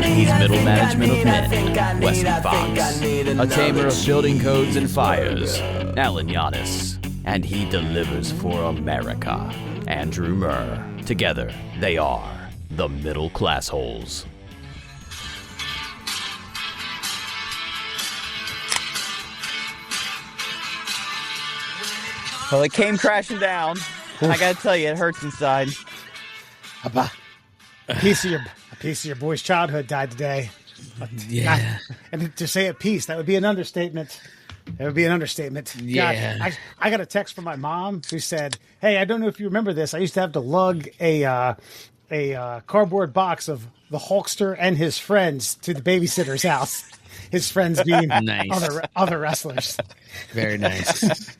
He's middle management of men, Wesley Fox. A tamer of building codes and fires, Alan Yanis. And he delivers for America, Andrew Murr. Together, they are the Middle Class Holes. Well, it came crashing down. I gotta tell you, it hurts inside. A piece of your boy's childhood died today. Yeah. And to say a piece, that would be an understatement. That would be an understatement. Yeah. God, I got a text from my mom who said, "Hey, I don't know if you remember this. I used to have to lug a cardboard box of the Hulkster and his friends to the babysitter's house. His friends being nice. other wrestlers. Very nice.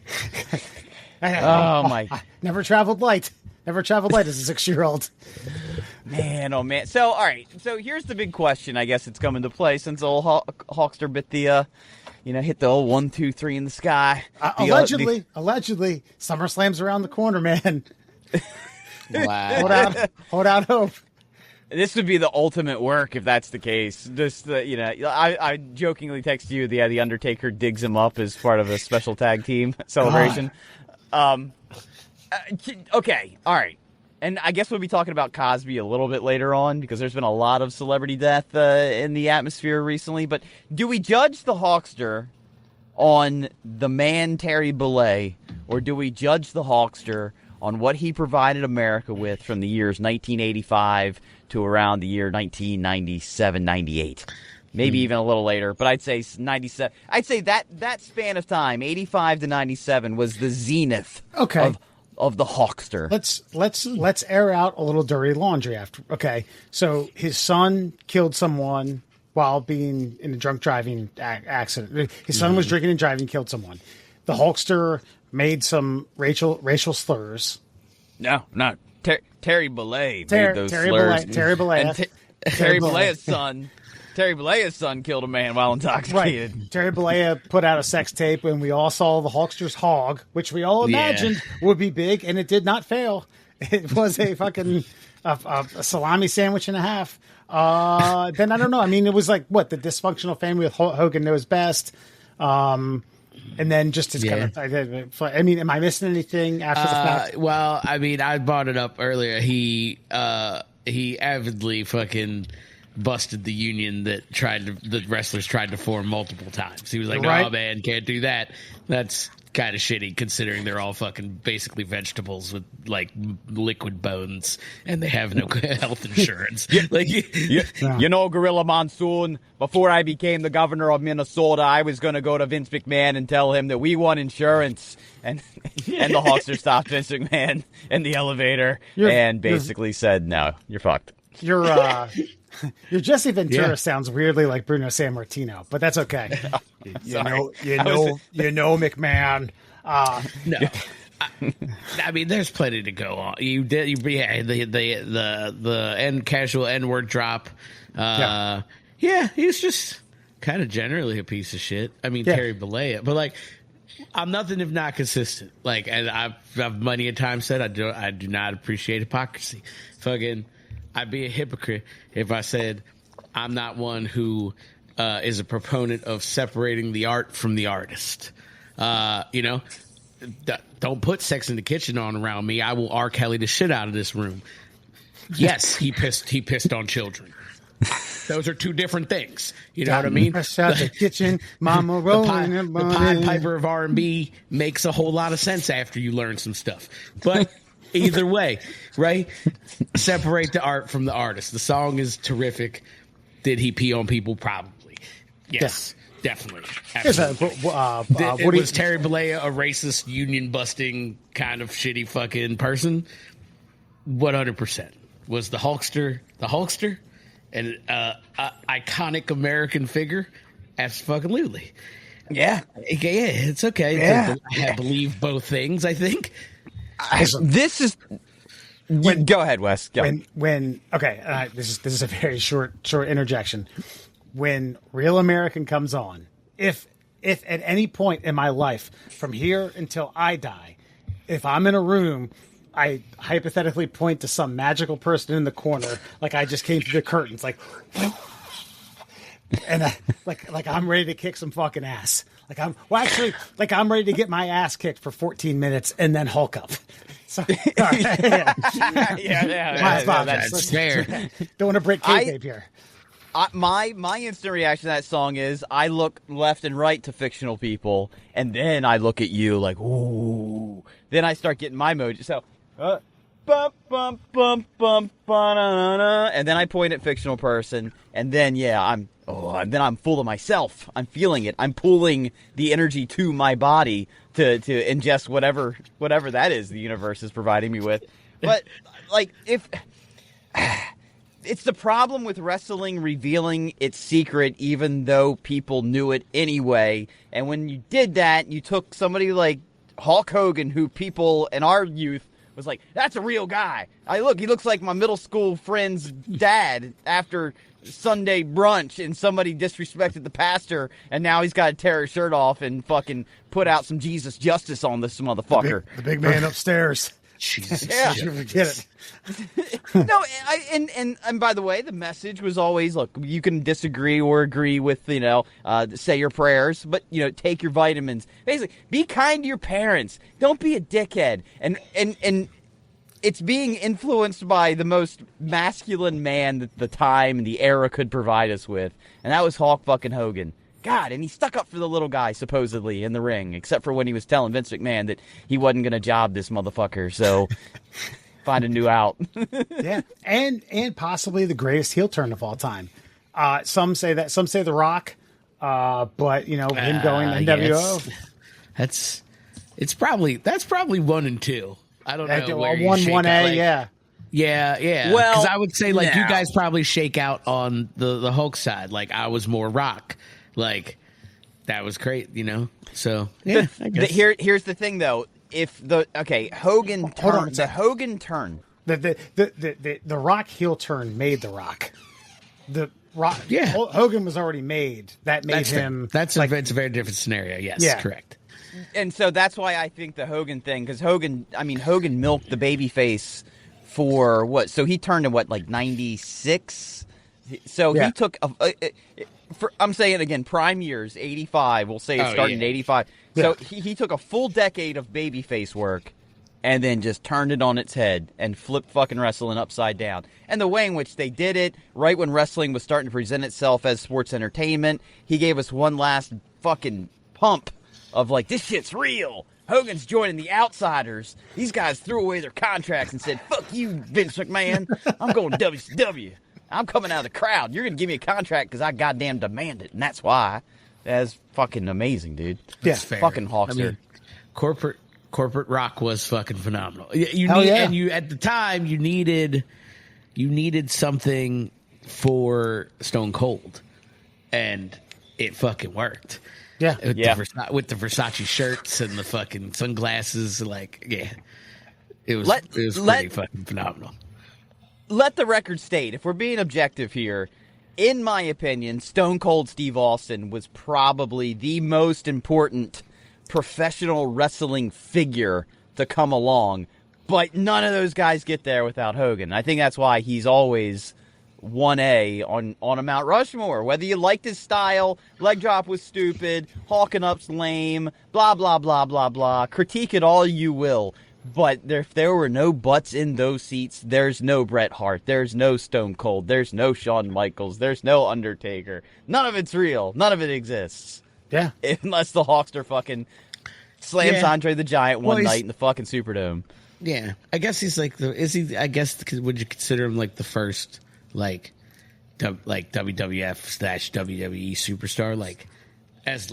I never traveled light. Never traveled light as a 6-year-old. Man, oh man. So, all right. So here's the big question. I guess it's come into play since old Hulkster bit the, hit the old 1, 2, 3 in the sky. Allegedly, SummerSlam's around the corner, man. Wow. Hold out hope. This would be the ultimate work if that's the case. Just I jokingly text you the Undertaker digs him up as part of a special tag team celebration. Okay, all right. And I guess we'll be talking about Cosby a little bit later on because there's been a lot of celebrity death in the atmosphere recently. But do we judge the Hulkster on the man Terry Bollea, or do we judge the Hulkster on what he provided America with from the years 1985 to around the year 1997, 98? Maybe even a little later, but I'd say 97. I'd say that span of time, 85 to 97, was the zenith of the Hulkster. Let's air out a little dirty laundry after. Okay, so his son killed someone while being in a drunk driving accident. His son was drinking and driving, killed someone. The Hulkster made some racial slurs. No, Terry Bollea made those slurs. Terry Bollea. Terry Bollea's son. Terry Bollea's son killed a man while intoxicated. Right. Terry Bollea put out a sex tape, and we all saw the Hulkster's hog, which we all imagined would be big, and it did not fail. It was a fucking a salami sandwich and a half. Then I don't know. I mean, it was like the dysfunctional family with Hogan knows best. And then just as kind of, I mean, am I missing anything after the fact? Well, I mean, I brought it up earlier. He avidly fucking busted the union that the wrestlers tried to form multiple times. He was like, "Oh man, can't do that." That's kind of shitty considering they're all fucking basically vegetables with like liquid bones and they have no health insurance. Gorilla Monsoon, before I became the governor of Minnesota, I was going to go to Vince McMahon and tell him that we want insurance. And the Hulkster stopped Vince McMahon in the elevator and basically said, "No, you're fucked." Your Jesse Ventura sounds weirdly like Bruno Sammartino, but that's okay. You know, McMahon. No, I mean, there's plenty to go on. The end casual N-word drop. He's just kind of generally a piece of shit. I mean, Terry Bollea, but like, I'm nothing if not consistent. Like, and I've many a time said I do not appreciate hypocrisy. Fucking. I'd be a hypocrite if I said I'm not one who is a proponent of separating the art from the artist. Don't put Sex in the Kitchen on around me. I will R. Kelly the shit out of this room. Yes, he pissed on children. Those are two different things. You know what I mean? The kitchen, Mama rolling the Pied Piper of R&B makes a whole lot of sense after you learn some stuff. But either way, right? Separate the art from the artist. The song is terrific. Did he pee on people? Probably. Yes, definitely. Was Terry Bollea a racist, union-busting, kind of shitty fucking person? 100%. Was the Hulkster an iconic American figure? Absolutely. Yeah, it's okay. Yeah. I believe both things, I think. This is. Go ahead, Wes. Go. This is a very short interjection. When Real American comes on, if at any point in my life from here until I die, if I'm in a room I hypothetically point to some magical person in the corner, like I just came through the curtains, like, and like I'm ready to kick some fucking ass. Like I'm ready to get my ass kicked for 14 minutes and then Hulk up. So, yeah. That's fair. Don't want to break kayfabe here. My instant reaction to that song is I look left and right to fictional people, and then I look at you like, ooh. Then I start getting my mojo. So, bum, bum, bum, bum, ba-na-na-na. And then I point at fictional person, and then I'm full of myself. I'm feeling it. I'm pulling the energy to my body to ingest whatever that is the universe is providing me with. But like if it's the problem with wrestling revealing its secret even though people knew it anyway. And when you did that, you took somebody like Hulk Hogan, who people in our youth was like, that's a real guy. He looks like my middle school friend's dad after Sunday brunch, and somebody disrespected the pastor, and now he's got to tear his shirt off and fucking put out some Jesus justice on this motherfucker. The big man upstairs. Jesus. Yeah. Forget it. No, and by the way, the message was always, look, you can disagree or agree with, say your prayers, but, take your vitamins. Basically, be kind to your parents. Don't be a dickhead. And it's being influenced by the most masculine man that the time and the era could provide us with, and that was Hulk fucking Hogan. God, and he stuck up for the little guy, supposedly, in the ring, except for when he was telling Vince McMahon that he wasn't going to job this motherfucker, so find a new out. Yeah, and possibly the greatest heel turn of all time. Some say The Rock, but, him going to NWO. That's probably 1 and 2. I don't know where you 1A, yeah. Yeah. Well, because I would say, you guys probably shake out on the Hulk side. Like, I was more Rock. Like, that was great, So, yeah, I guess. Here's the thing, though. Hogan turn. The Hogan turn. The Rock heel turn made The Rock. The Rock. Yeah. Hogan was already made. That made him. It's a very different scenario. Yes, yeah. Correct. And so that's why I think the Hogan thing, because Hogan milked the babyface for what? So he turned in what, like 96? So he took I'm saying again, prime years, 85. We'll say it started in 85. Yeah. So he took a full decade of babyface work and then just turned it on its head and flipped fucking wrestling upside down. And the way in which they did it, right when wrestling was starting to present itself as sports entertainment, he gave us one last fucking pump of like, this shit's real. Hogan's joining the Outsiders. These guys threw away their contracts and said, fuck you, Vince McMahon. I'm going to WCW. I'm coming out of the crowd. You're going to give me a contract because I goddamn demand it. And that's why. That's fucking amazing, dude. That's fair. Fucking Hawkster. Corporate Rock was fucking phenomenal. And you at the time you needed something for Stone Cold, and it fucking worked. Yeah, with the Versace shirts and the fucking sunglasses, it was pretty fucking phenomenal. Let the record state, if we're being objective here, in my opinion, Stone Cold Steve Austin was probably the most important professional wrestling figure to come along, but none of those guys get there without Hogan. I think that's why he's always 1A on a Mount Rushmore. Whether you liked his style, leg drop was stupid, hawking up's lame, blah, blah, blah, blah, blah. Critique it all you will. But if there were no butts in those seats, there's no Bret Hart, there's no Stone Cold, there's no Shawn Michaels, there's no Undertaker. None of it's real. None of it exists. Yeah. Unless the Hawkster fucking slams Andre the Giant one night in the fucking Superdome. Yeah. I guess he's like would you consider him like the first WWF / WWE superstar, as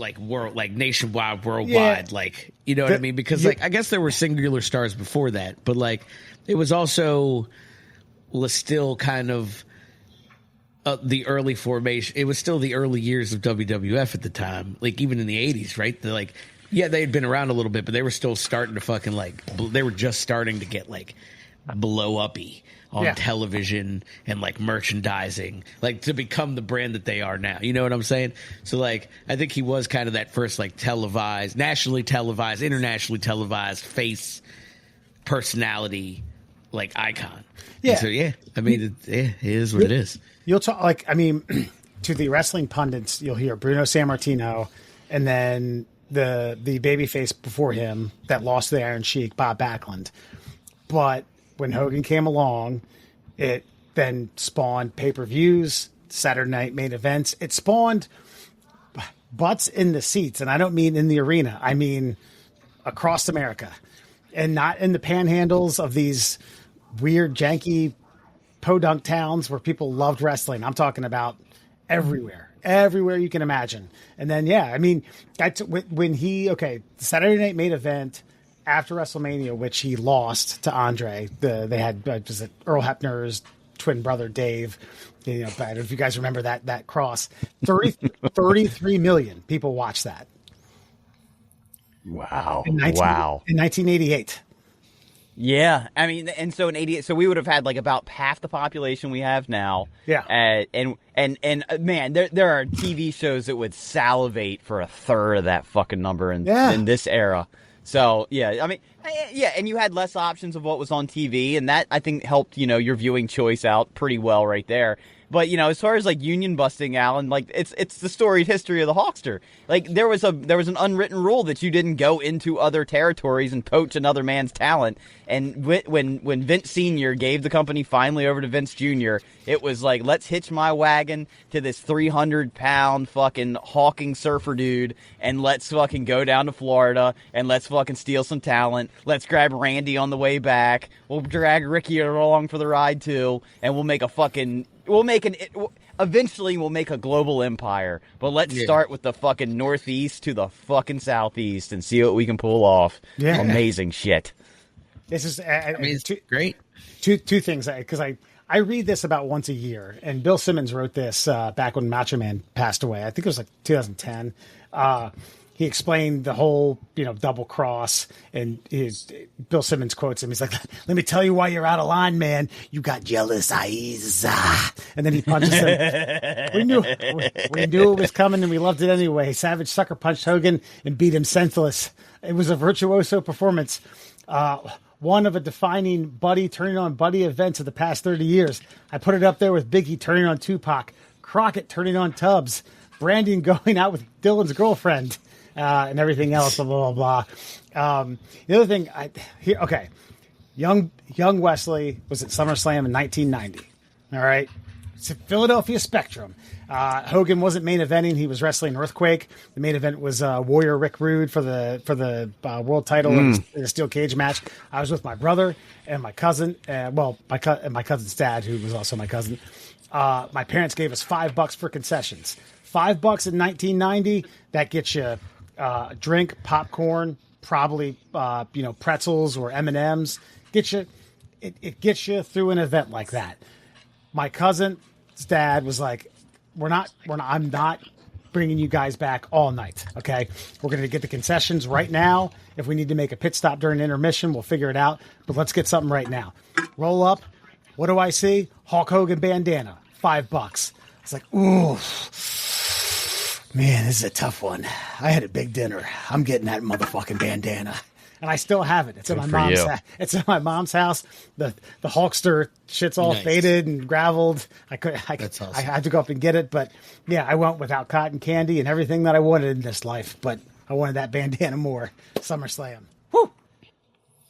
nationwide, worldwide, you know what I mean? Because I guess there were singular stars before that, but it was also still kind of the early formation. It was still the early years of WWF at the time, even in the 80s, right? They had been around a little bit, but they were still starting to fucking they were just starting to get blow uppy on television and merchandising, to become the brand that they are now. You know what I'm saying? So I think he was kind of that first televised, nationally televised, internationally televised face personality, like icon. Yeah. And so I mean, it is what it is. You'll talk to the wrestling pundits, you'll hear Bruno Sammartino, and then the babyface before him that lost to the Iron Sheik, Bob Backlund. But when Hogan came along, it then spawned pay-per-views, Saturday night main events. It spawned butts in the seats, and I don't mean in the arena. I mean across America, and not in the panhandles of these weird, janky podunk towns where people loved wrestling. I'm talking about everywhere you can imagine. And then, that's when the Saturday night main event after WrestleMania, which he lost to Andre. They had was it Earl Hebner's twin brother Dave. But if you guys remember that cross, 33 million people watched that. Wow! In 1988. Yeah, I mean, and so in '88, so we would have had like about half the population we have now. Yeah, and man, there are TV shows that would salivate for a third of that fucking number in this era. So I mean, and you had less options of what was on TV, and that I think helped your viewing choice out pretty well right there. But as far as like union busting, Alan, like it's the storied history of the Hawkster. Like there was an unwritten rule that you didn't go into other territories and poach another man's talent. And when Vince Sr. gave the company finally over to Vince Jr., it was like, let's hitch my wagon to this 300-pound fucking hawking surfer dude, and let's fucking go down to Florida and let's fucking steal some talent. Let's grab Randy on the way back. We'll drag Ricky along for the ride too, and we'll make a fucking. Eventually we'll make a global empire, but let's start with the fucking northeast to the fucking southeast and see what we can pull off. Yeah. Amazing shit. This is, it's great. Two things, because I read this about once a year, and Bill Simmons wrote this back when Macho Man passed away. I think it was like 2010. He explained the whole, double cross, and Bill Simmons quotes him. He's like, "Let me tell you why you're out of line, man. You got jealous eyes." And then he punches him. We knew it was coming, and we loved it anyway. Savage sucker punched Hogan and beat him senseless. It was a virtuoso performance. One of a defining buddy turning on buddy events of the past 30 years. I put it up there with Biggie turning on Tupac, Crockett turning on Tubbs, Brandon going out with Dylan's girlfriend. And everything else, blah, blah, blah. The other thing, young Wesley was at SummerSlam in 1990. All right. It's at Philadelphia Spectrum. Hogan wasn't main eventing. He was wrestling Earthquake. The main event was Warrior Rick Rude for the world title in a steel cage match. I was with my brother and my cousin, and my cousin's dad, who was also my cousin. My parents gave us $5 for concessions. $5 in 1990, that gets you drink, popcorn, probably pretzels or M&Ms. It gets you through an event like that. My cousin's dad was like, I'm not bringing you guys back all night. Okay, we're going to get the concessions right now. If we need to make a pit stop during intermission, we'll figure it out. But let's get something right now. Roll up. What do I see? Hulk Hogan bandana, $5. It's like, ooh. Man, this is a tough one. I had a big dinner. I'm getting that motherfucking bandana, and I still have it. It's in my mom's. It's in my mom's house. The Hulkster shit's all faded and graveled. That's awesome. I had to go up and get it, but yeah, I went without cotton candy and everything that I wanted in this life. But I wanted that bandana more. SummerSlam. Woo!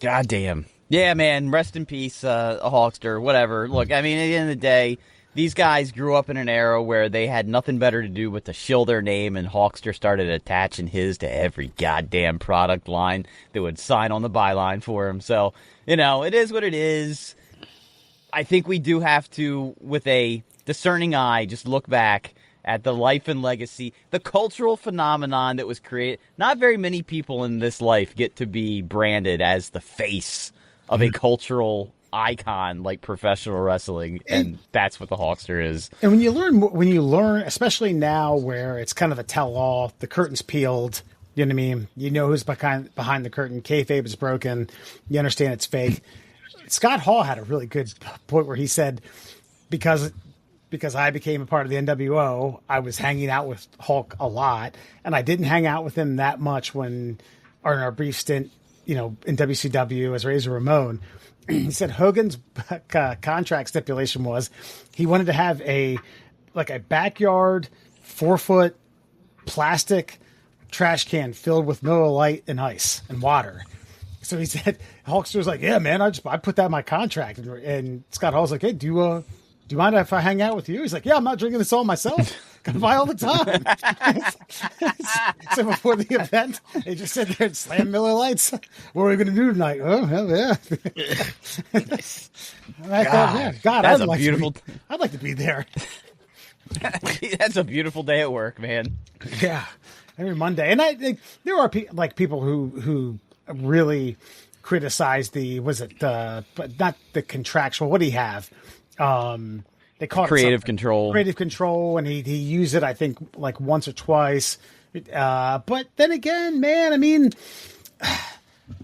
Goddamn. Yeah, man. Rest in peace, a Hulkster. Whatever. Look, I mean, at the end of the day, these guys grew up in an era where they had nothing better to do but to shill their name, and Hulkster started attaching his to every goddamn product line that would sign on the byline for him. So, it is what it is. I think we do have to, with a discerning eye, just look back at the life and legacy, the cultural phenomenon that was created. Not very many people in this life get to be branded as the face of a cultural icon like professional wrestling, and that's what the Hulkster is. And when you learn, especially now where it's kind of a tell-all, the curtain's peeled, you know what I mean? You know who's behind the curtain. Kayfabe is broken. You understand it's fake. Scott Hall had a really good point where he said, because I became a part of the NWO, I was hanging out with Hulk a lot, and I didn't hang out with him that much in our brief stint in WCW as Razor Ramon. He said Hogan's contract stipulation was he wanted to have a backyard 4-foot plastic trash can filled with Miller Lite and ice and water. So he said, Hulkster was like, yeah, man, I put that in my contract. And Scott Hall's like, hey, do you mind if I hang out with you? He's like, yeah, I'm not drinking this all myself. Come by all the time. So before the event, they just sit there and slam Miller Lights. What are we going to do tonight? Oh, hell yeah. I thought, yeah, God, that's I'd like to be there. That's a beautiful day at work, man. Yeah, every Monday. And I think there are people who really criticize but not the contractual. What do you have? They call creative it creative control, and he used it, I think, like once or twice. But then again, man, I mean,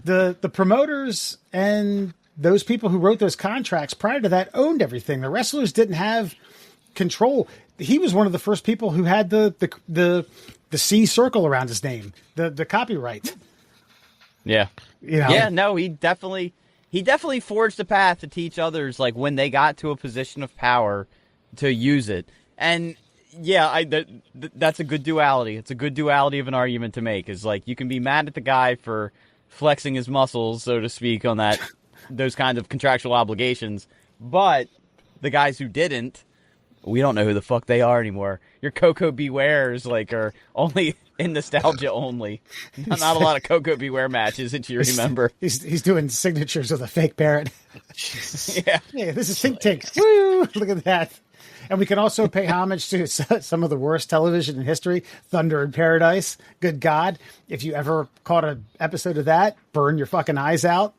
the promoters and those people who wrote those contracts prior to that owned everything. The wrestlers didn't have control. He was one of the first people who had the C circle around his name, the copyright. Yeah. Yeah, no, he definitely forged a path to teach others, like, when they got to a position of power, to use it. And yeah, that's a good duality. It's a good duality of an argument to make. Is like, you can be mad at the guy for flexing his muscles, so to speak, on those kinds of contractual obligations, but the guys who didn't, we don't know who the fuck they are anymore. Your Coco Bewares, like, are only in nostalgia only. Not a lot of Coco Beware matches that you remember. He's doing signatures with a fake parrot. Yeah. Yeah, this is Tink Tink. Woo! Look at that. And we can also pay homage to some of the worst television in history. Thunder in Paradise. Good God. If you ever caught an episode of that, burn your fucking eyes out.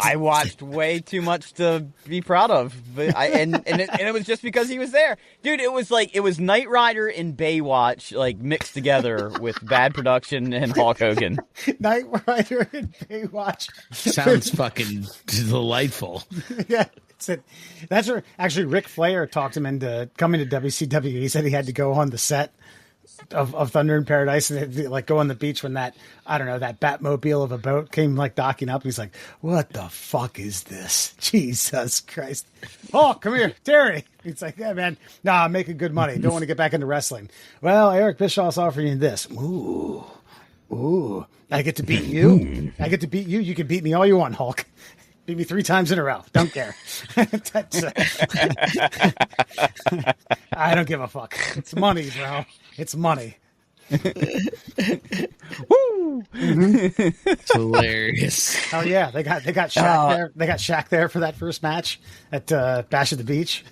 I watched way too much to be proud of. But and it was just because he was there. Dude, it was Knight Rider and Baywatch, like, mixed together with bad production and Hulk Hogan. Knight Rider and Baywatch. Sounds fucking delightful. Yeah. That's where actually Ric Flair talked him into coming to WCW. He said he had to go on the set of Thunder in Paradise and like go on the beach when that Batmobile of a boat came like docking up. He's like, what the fuck is this? Jesus Christ. Oh, come here, Terry. He's like, yeah, man, I'm making good money. Don't want to get back into wrestling. Well, Eric Bischoff's offering you this. Ooh. I get to beat you. I get to beat you. You can beat me all you want, Hulk. Beat me 3 times in a row. Don't care. I don't give a fuck. It's money, bro. It's money. Woo! It's hilarious. Oh yeah, they got Shaq there. They got Shaq there for that first match at Bash at the Beach.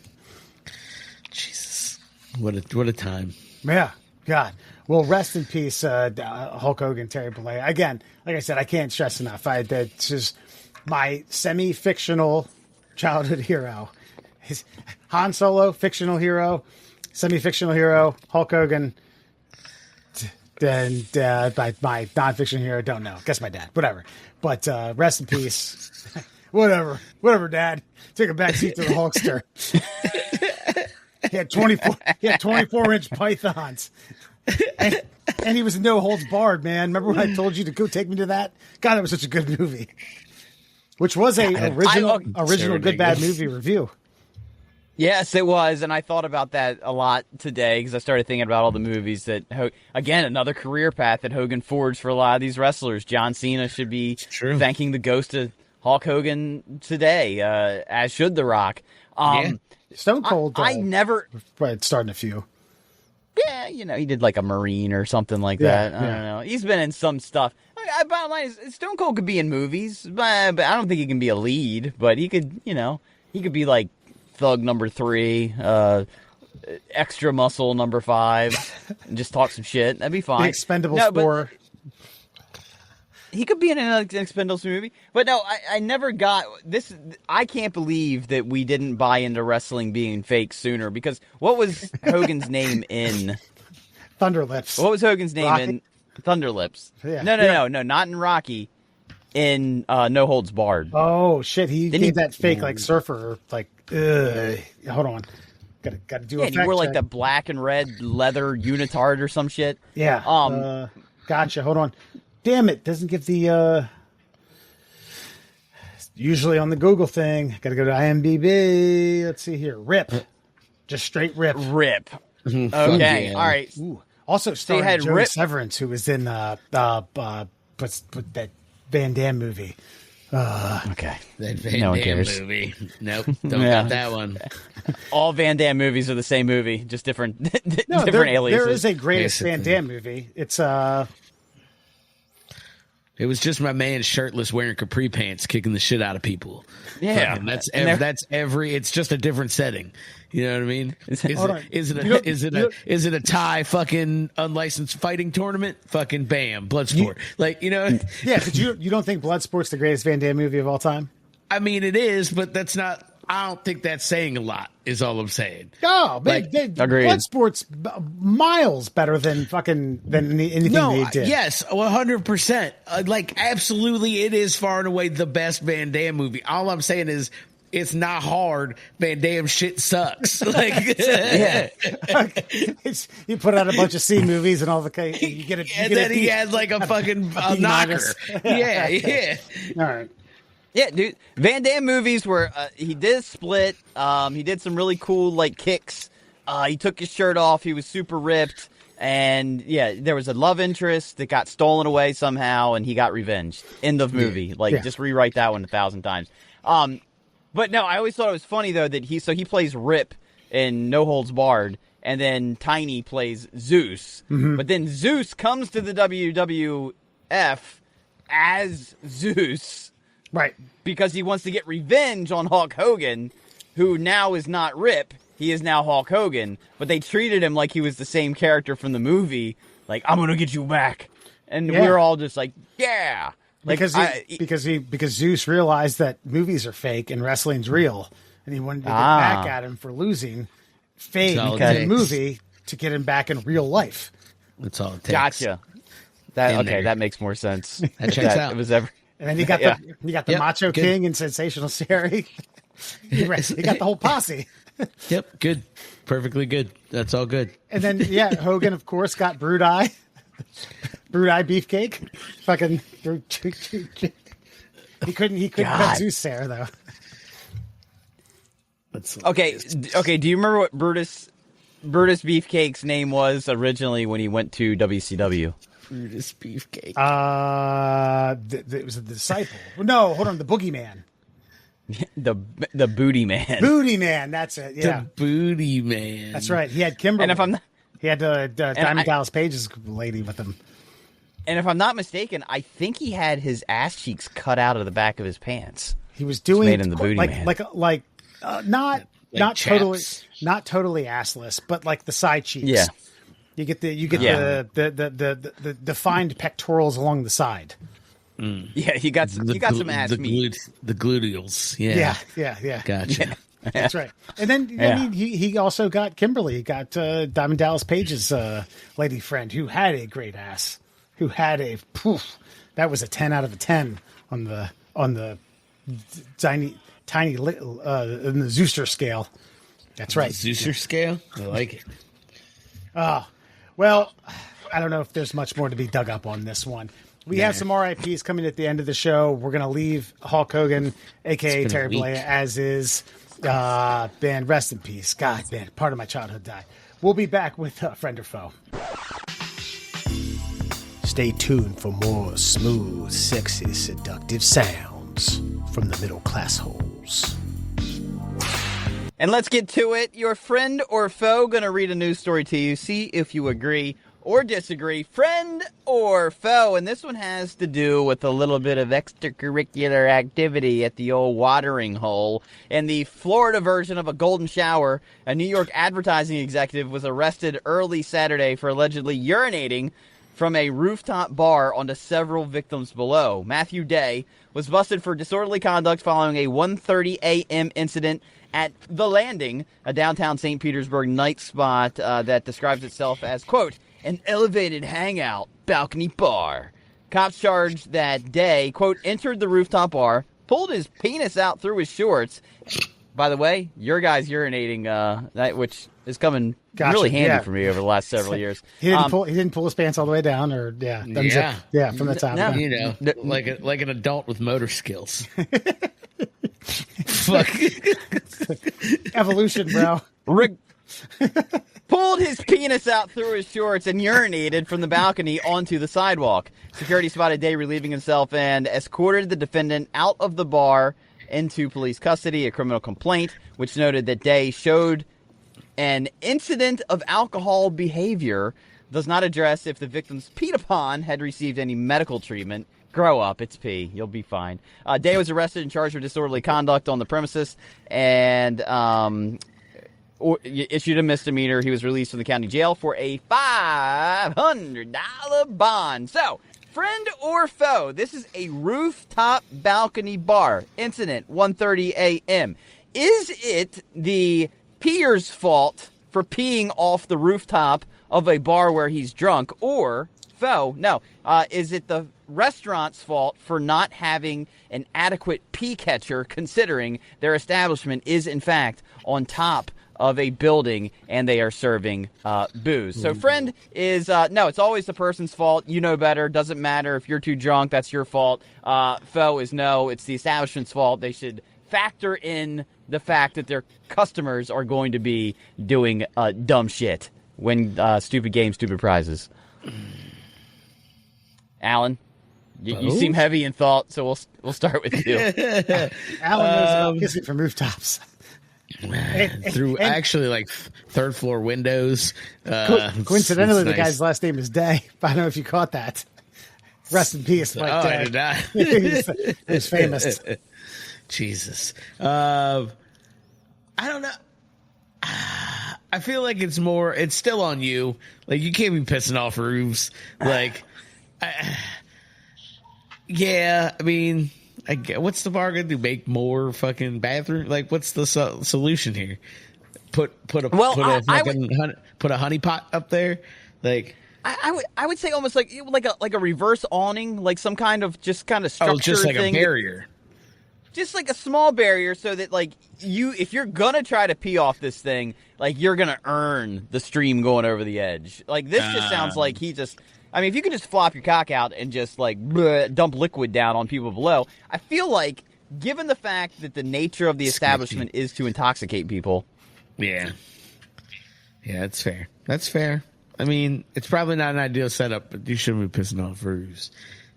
Jesus, what a time. Yeah, God. Well, rest in peace, Hulk Hogan, Terry Bollea. Again, like I said, I can't stress enough. That's just my semi-fictional childhood hero. His Han Solo, fictional hero, semi-fictional hero, Hulk Hogan. Then my non-fictional hero, don't know. Guess my dad. Whatever. But rest in peace. Whatever, Dad. Take a back seat to the Hulkster. He had 24-inch pythons. And he was no holds barred, man. Remember when I told you to go take me to that? God, that was such a good movie. Which was a original good bad movie review. Yes, it was, and I thought about that a lot today because I started thinking about all the movies that, again, another career path that Hogan forged for a lot of these wrestlers. John Cena should be thanking the ghost of Hulk Hogan today, as should The Rock. Stone Cold. I never starting a few. Yeah, he did like a Marine or something like that. I don't know. He's been in some stuff. Bottom line is, Stone Cold could be in movies, but I don't think he can be a lead. But he could, he could be like Thug number 3, Extra Muscle number 5, and just talk some shit. That'd be fine. The Expendables 4. He could be in an Expendables movie. But no, I never got this. I can't believe that we didn't buy into wrestling being fake sooner. Because what was Hogan's name in Thunderlips? What was Hogan's name Rocky? in Thunderlips? Yeah. No, not in Rocky. In No Holds Barred. Oh shit! He gave that fake like surfer like. Hold on, gotta do. Yeah, and he wore like the black and red leather unitard or some shit. Yeah. Gotcha. Hold on. Damn it! Doesn't give the. usually on the Google thing. Got to go to IMDb. Let's see here. Rip. Just straight Rip. Rip. Okay. Yeah. All right. Ooh. Also starring had Joey Rip. Severance, who was in what's that Van Damme movie. Okay. That Van No one Damme cares. movie. Nope, don't Yeah. got that one. All Van Damme movies are the same movie, just different No, different aliases. there is a greatest Van Basically. Damme movie. It's It was just my man shirtless wearing capri pants kicking the shit out of people. Yeah. Fucking, And that's every. It's just a different setting. You know what I mean? Hold on. Is You don't- it a Thai fucking unlicensed fighting tournament? Fucking bam, Bloodsport. yeah, but you don't think Bloodsport's the greatest Van Damme movie of all time? I mean, it is, but that's not. I don't think that's saying a lot. Is all I'm saying. Oh, Like, agreed. Bloodsport's miles better than anything they did. Yes, 100%. Like, absolutely, it is far and away the best Van Damme movie. All I'm saying is, it's not hard. Van Damme shit sucks. Like, Yeah. You put out a bunch of C movies and all the you get it. and then he had like a fucking B knocker. minus. Yeah. All right. Yeah, dude. Van Damme movies where he did Split. He did some really cool like kicks. He took his shirt off. He was super ripped. And yeah, there was a love interest that got stolen away somehow, and he got revenge. End of movie. Like, just rewrite that one 1,000 times. But no, I always thought it was funny though that he plays Rip in No Holds Barred, and then Tiny plays Zeus. But then Zeus comes to the WWF as Zeus. Right. Because he wants to get revenge on Hulk Hogan, who now is not Rip. He is now Hulk Hogan. But they treated him like he was the same character from the movie. Like, I'm going to get you back. And we're all just like, yeah. Like, Because Zeus realized that movies are fake and wrestling's real. And he wanted to get back at him for losing fame That's all it in the takes. movie to get him back in real life. That's all it takes. Gotcha. That makes more sense. That checks out. It was ever. And then you got the Yep, Macho good. King and Sensational Sherry. He got the whole posse. Yep, good. Perfectly good. That's all good. And then Hogan of course got Brood Eye Beefcake. Fucking he couldn't cut Zeus there though. Okay. Do you remember what Brutus Beefcake's name was originally when he went to WCW? Brutus Beefcake. It was a disciple. No, hold on, the Boogeyman. The Booty Man. Booty Man, that's it. Yeah, The Booty Man. that's right. He had Kimberly. And if I'm not, he had Diamond Dallas Page's lady with him. and if I'm not mistaken, I think he had his ass cheeks cut out of the back of his pants. He was doing made in the Booty Man. not chaps. totally assless, but like the side cheeks. Yeah. You get the defined pectorals along the side. Yeah, he got some ass meat. The gluteals. Yeah. Yeah. Gotcha. That's right. And then he also got Kimberly. He got Diamond Dallas Page's lady friend who had a great ass. Who had that was a 10 out of a 10 on the tiny in the Zeuster scale. That's right. Zeusser scale? I like it. Well, I don't know if there's much more to be dug up on this one. We have some RIPs coming at the end of the show. We're going to leave Hulk Hogan, a.k.a. been a Terry week. Bollea, as is. Man, rest in peace. God, man, part of my childhood died. We'll be back with Friend or Foe. Stay tuned for more smooth, sexy, seductive sounds from the middle class holes. And let's get to it. Your friend or foe going to read a news story to you. See if you agree or disagree. Friend or foe. And this one has to do with a little bit of extracurricular activity at the old watering hole. In the Florida version of a golden shower, a New York advertising executive was arrested early Saturday for allegedly urinating from a rooftop bar onto several victims below. Matthew Day was busted for disorderly conduct following a 1:30 a.m. incident at The Landing, a downtown St. Petersburg night spot that describes itself as, quote, an elevated hangout balcony bar. Cops charged that Day, quote, entered the rooftop bar, pulled his penis out through his shorts. By the way, your guy's urinating, which is coming really handy for me over the last several years. He didn't pull his pants all the way down, or unzip. From the top. No. You know, like an adult with motor skills. Fuck. Evolution, bro. Rick pulled his penis out through his shorts and urinated from the balcony onto the sidewalk. Security spotted Day relieving himself and escorted the defendant out of the bar into police custody. A criminal complaint, which noted that Day showed an incident of alcohol behavior, does not address if the victims peed upon had received any medical treatment. Grow up, it's pee. You'll be fine. Day was arrested and charged with disorderly conduct on the premises and issued a misdemeanor. He was released from the county jail for a $500 bond. So, friend or foe, this is a rooftop balcony bar. Incident, 1:30 a.m. Is it the peer's fault for peeing off the rooftop of a bar where he's drunk, or foe? No. Is it the restaurant's fault for not having an adequate pee catcher, considering their establishment is in fact on top of a building and they are serving booze? So friend is no, it's always the person's fault. You know better. Doesn't matter if you're too drunk, that's your fault. Foe is no, it's the establishment's fault. They should factor in the fact that their customers are going to be doing dumb shit. Win stupid games, stupid prizes. Alan, you seem heavy in thought, so we'll start with you. Alan knows about kissing from rooftops. Through actually like third floor windows. Coincidentally, it's the guy's last name is Day. I don't know if you caught that. Rest in peace, Mike Day. I did not. He's famous. Jesus. I don't know. I feel like it's still on you. Like, you can't be pissing off roofs. Like, yeah, I mean, what's the bar gonna do? Make more fucking bathroom? Like, what's the solution here? Put a honey pot up there? Like, I would say almost like a reverse awning, like some kind of structure just like thing. A barrier. Just like a small barrier, so that like if you're gonna try to pee off this thing, like you're gonna earn the stream going over the edge. Like this just sounds like I mean, if you could just flop your cock out and just like dump liquid down on people below, I feel like, given the fact that the nature of the establishment is to intoxicate people. Yeah, that's fair. That's fair. I mean, it's probably not an ideal setup, but you shouldn't be pissing off roofs.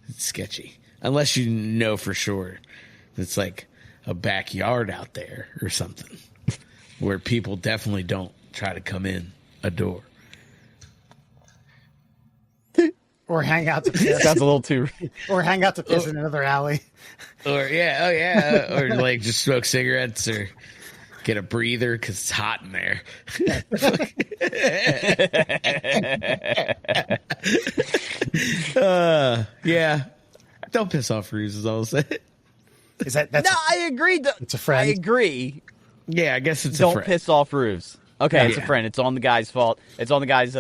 It's sketchy, unless you know for sure it's like a backyard out there or something where people definitely don't try to come in a door. Or hang out to piss. Sounds a little too. Or hang out to piss in another alley. Or or like just smoke cigarettes or get a breather because it's hot in there. Yeah, don't piss off roofs, is all I'll say. I agree. It's a friend. I agree. Yeah, I guess it's Don't a friend. piss off roofs. Okay, it's Yeah. a friend. It's on the guy's fault. It's on the guy's.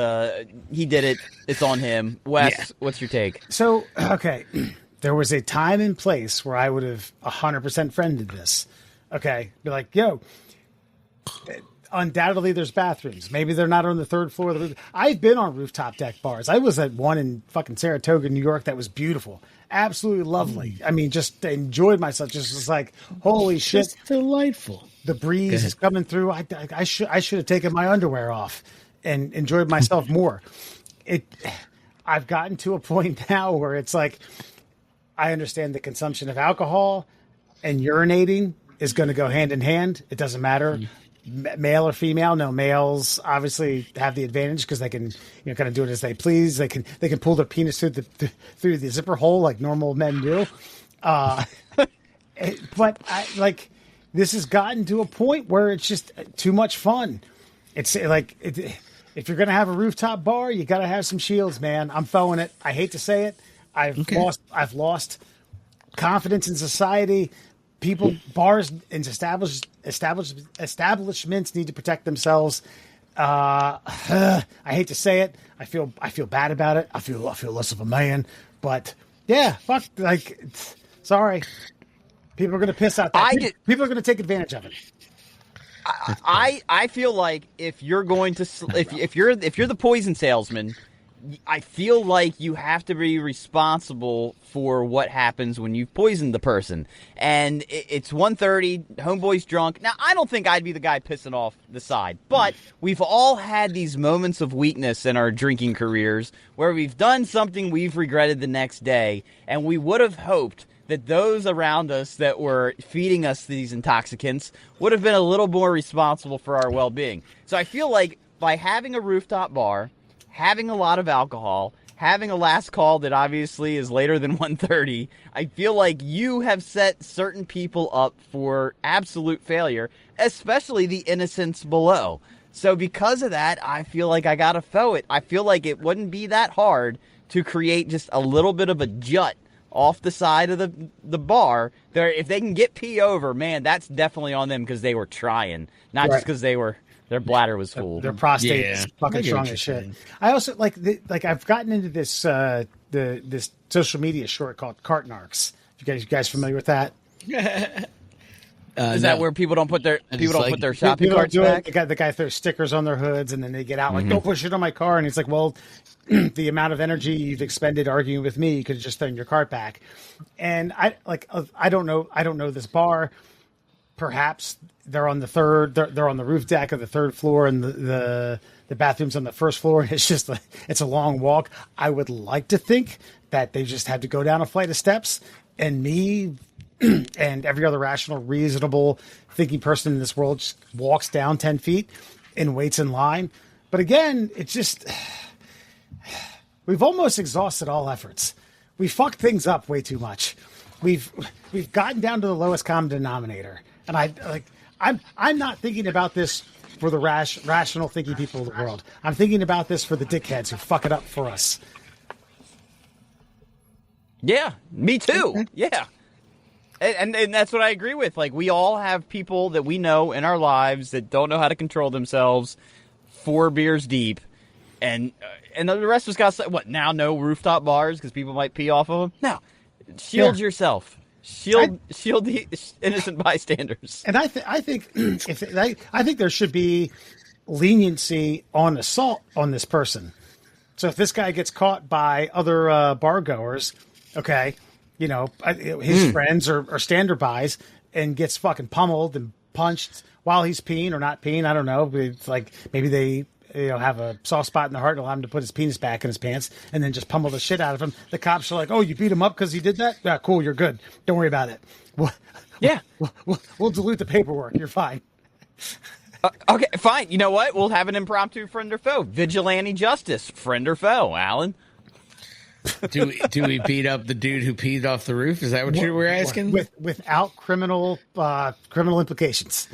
He did it. It's on him. Wes, what's your take? So, okay, there was a time and place where I would have 100% friended this. Okay, be like, yo, undoubtedly there's bathrooms. Maybe they're not on the third floor of the roof. I've been on rooftop deck bars. I was at one in fucking Saratoga, New York that was beautiful. Absolutely lovely. I mean, just enjoyed myself. Just was like, holy shit. Just delightful. The breeze is coming through. I should have taken my underwear off and enjoyed myself more. I've gotten to a point now where it's like, I understand the consumption of alcohol and urinating is going to go hand in hand. It doesn't matter, male or female. No, males obviously have the advantage because they can, kind of do it as they please. They can pull their penis through the zipper hole like normal men do. But this has gotten to a point where it's just too much fun. It's like, if you're going to have a rooftop bar, you got to have some shields, man. I'm throwing it. I hate to say it. I've lost confidence in society. Bars and establishments need to protect themselves. I hate to say it. I feel bad about it. I feel less of a man, but yeah, fuck, sorry. People are going to piss out that. People are going to take advantage of it. I feel like if you're going to if you're the poison salesman I feel like you have to be responsible for what happens when you've poisoned the person. And it's 1:30, homeboy's drunk. Now, I don't think I'd be the guy pissing off the side, but we've all had these moments of weakness in our drinking careers where we've done something we've regretted the next day, and we would have hoped that those around us that were feeding us these intoxicants would have been a little more responsible for our well-being. So I feel like by having a rooftop bar, having a lot of alcohol, having a last call that obviously is later than 1:30, I feel like you have set certain people up for absolute failure, especially the innocents below. So because of that, I feel like I gotta foe it. I feel like it wouldn't be that hard to create just a little bit of a jut off the side of the bar. There, if they can get pee over, man, that's definitely on them because they were trying, not just because their bladder was full. Their prostate is fucking strong as shit. I also I've gotten into this this social media short called Cart Narcs. You guys familiar with that? Is that where people don't put their shopping carts back? The guy throws stickers on their hoods and then they get out like, don't push it on my car. And he's like, well, the amount of energy you've expended arguing with me, you could have just thrown your cart back. And I don't know this bar. Perhaps they're on they're on the roof deck of the third floor, and the bathroom's on the first floor, and it's just it's a long walk. I would like to think that they just had to go down a flight of steps, and me and every other rational, reasonable thinking person in this world just walks down 10 feet and waits in line. But again, it's just, we've almost exhausted all efforts. We fucked things up way too much. We've gotten down to the lowest common denominator. And I'm not thinking about this for the rational thinking people of the world. I'm thinking about this for the dickheads who fuck it up for us. Yeah, me too. Yeah. And that's what I agree with. Like, we all have people that we know in our lives that don't know how to control themselves 4 beers deep. And the rest of us got to say, what, now no rooftop bars because people might pee off of them? No. Shield yourself. Shield the innocent bystanders. And I think I think there should be leniency on assault on this person. So if this guy gets caught by other bar goers, okay, you know, his friends or standerbys, and gets fucking pummeled and punched while he's peeing or not peeing, I don't know. It's like maybe they have a soft spot in the heart and allow him to put his penis back in his pants and then just pummel the shit out of him. The cops are like, oh, you beat him up because he did that? Yeah, cool, you're good. Don't worry about it. We'll dilute the paperwork. You're fine. Okay, fine. You know what? We'll have an impromptu friend or foe. Vigilante justice, friend or foe, Alan. Do we beat up the dude who peed off the roof? Is that what you were asking? Without criminal implications.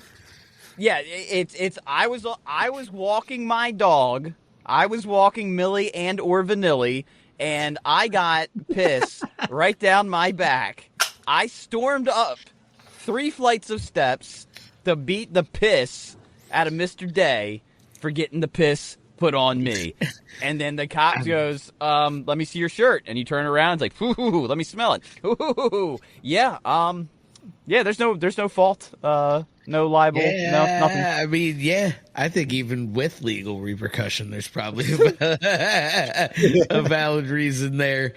Yeah, it's. I was walking my dog. I was walking Millie and or Vanilli, and I got piss right down my back. I stormed up 3 flights of steps to beat the piss out of Mr. Day for getting the piss put on me. And then the cop goes, let me see your shirt. And you turn around, it's like, ooh, let me smell it. Ooh, yeah, there's no fault, no libel, no nothing. I mean, I think even with legal repercussion, there's probably a valid reason there.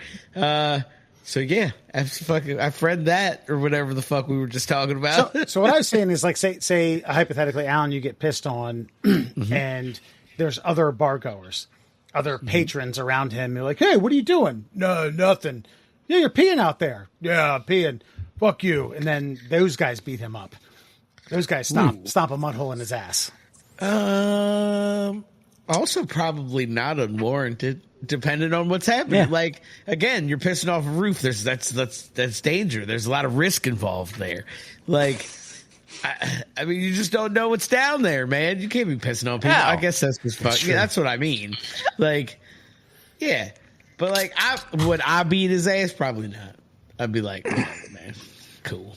So yeah, I've read that or whatever the fuck we were just talking about. So what I was saying is, like, say hypothetically, Alan, you get pissed on, and there's other bar goers, other patrons around him. You're like, hey, what are you doing? No, nothing. Yeah, you're peeing out there. Yeah, I'm peeing. Fuck you. And then those guys beat him up. Those guys stomp a mud hole in his ass. Also probably not unwarranted, depending on what's happening. Yeah. Like, again, you're pissing off a roof. That's danger. There's a lot of risk involved there. Like, I mean, you just don't know what's down there, man. You can't be pissing on people. No. I guess that's just fun. Yeah, that's what I mean. Like, yeah. But like, would I beat his ass? Probably not. I'd be like, oh, man, cool.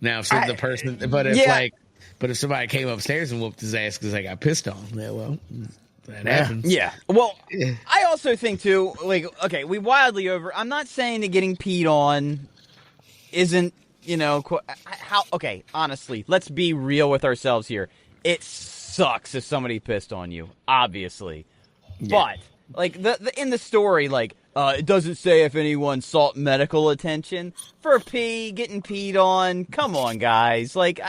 Now, if the person, but if somebody came upstairs and whooped his ass because I got pissed on, that happens. Yeah. Well, I also think too, like, okay, we wildly I'm not saying that getting peed on isn't, okay, honestly, let's be real with ourselves here. It sucks if somebody pissed on you, obviously. Yeah. Like in the story, like it doesn't say if anyone sought medical attention for getting peed on. Come on, guys. Like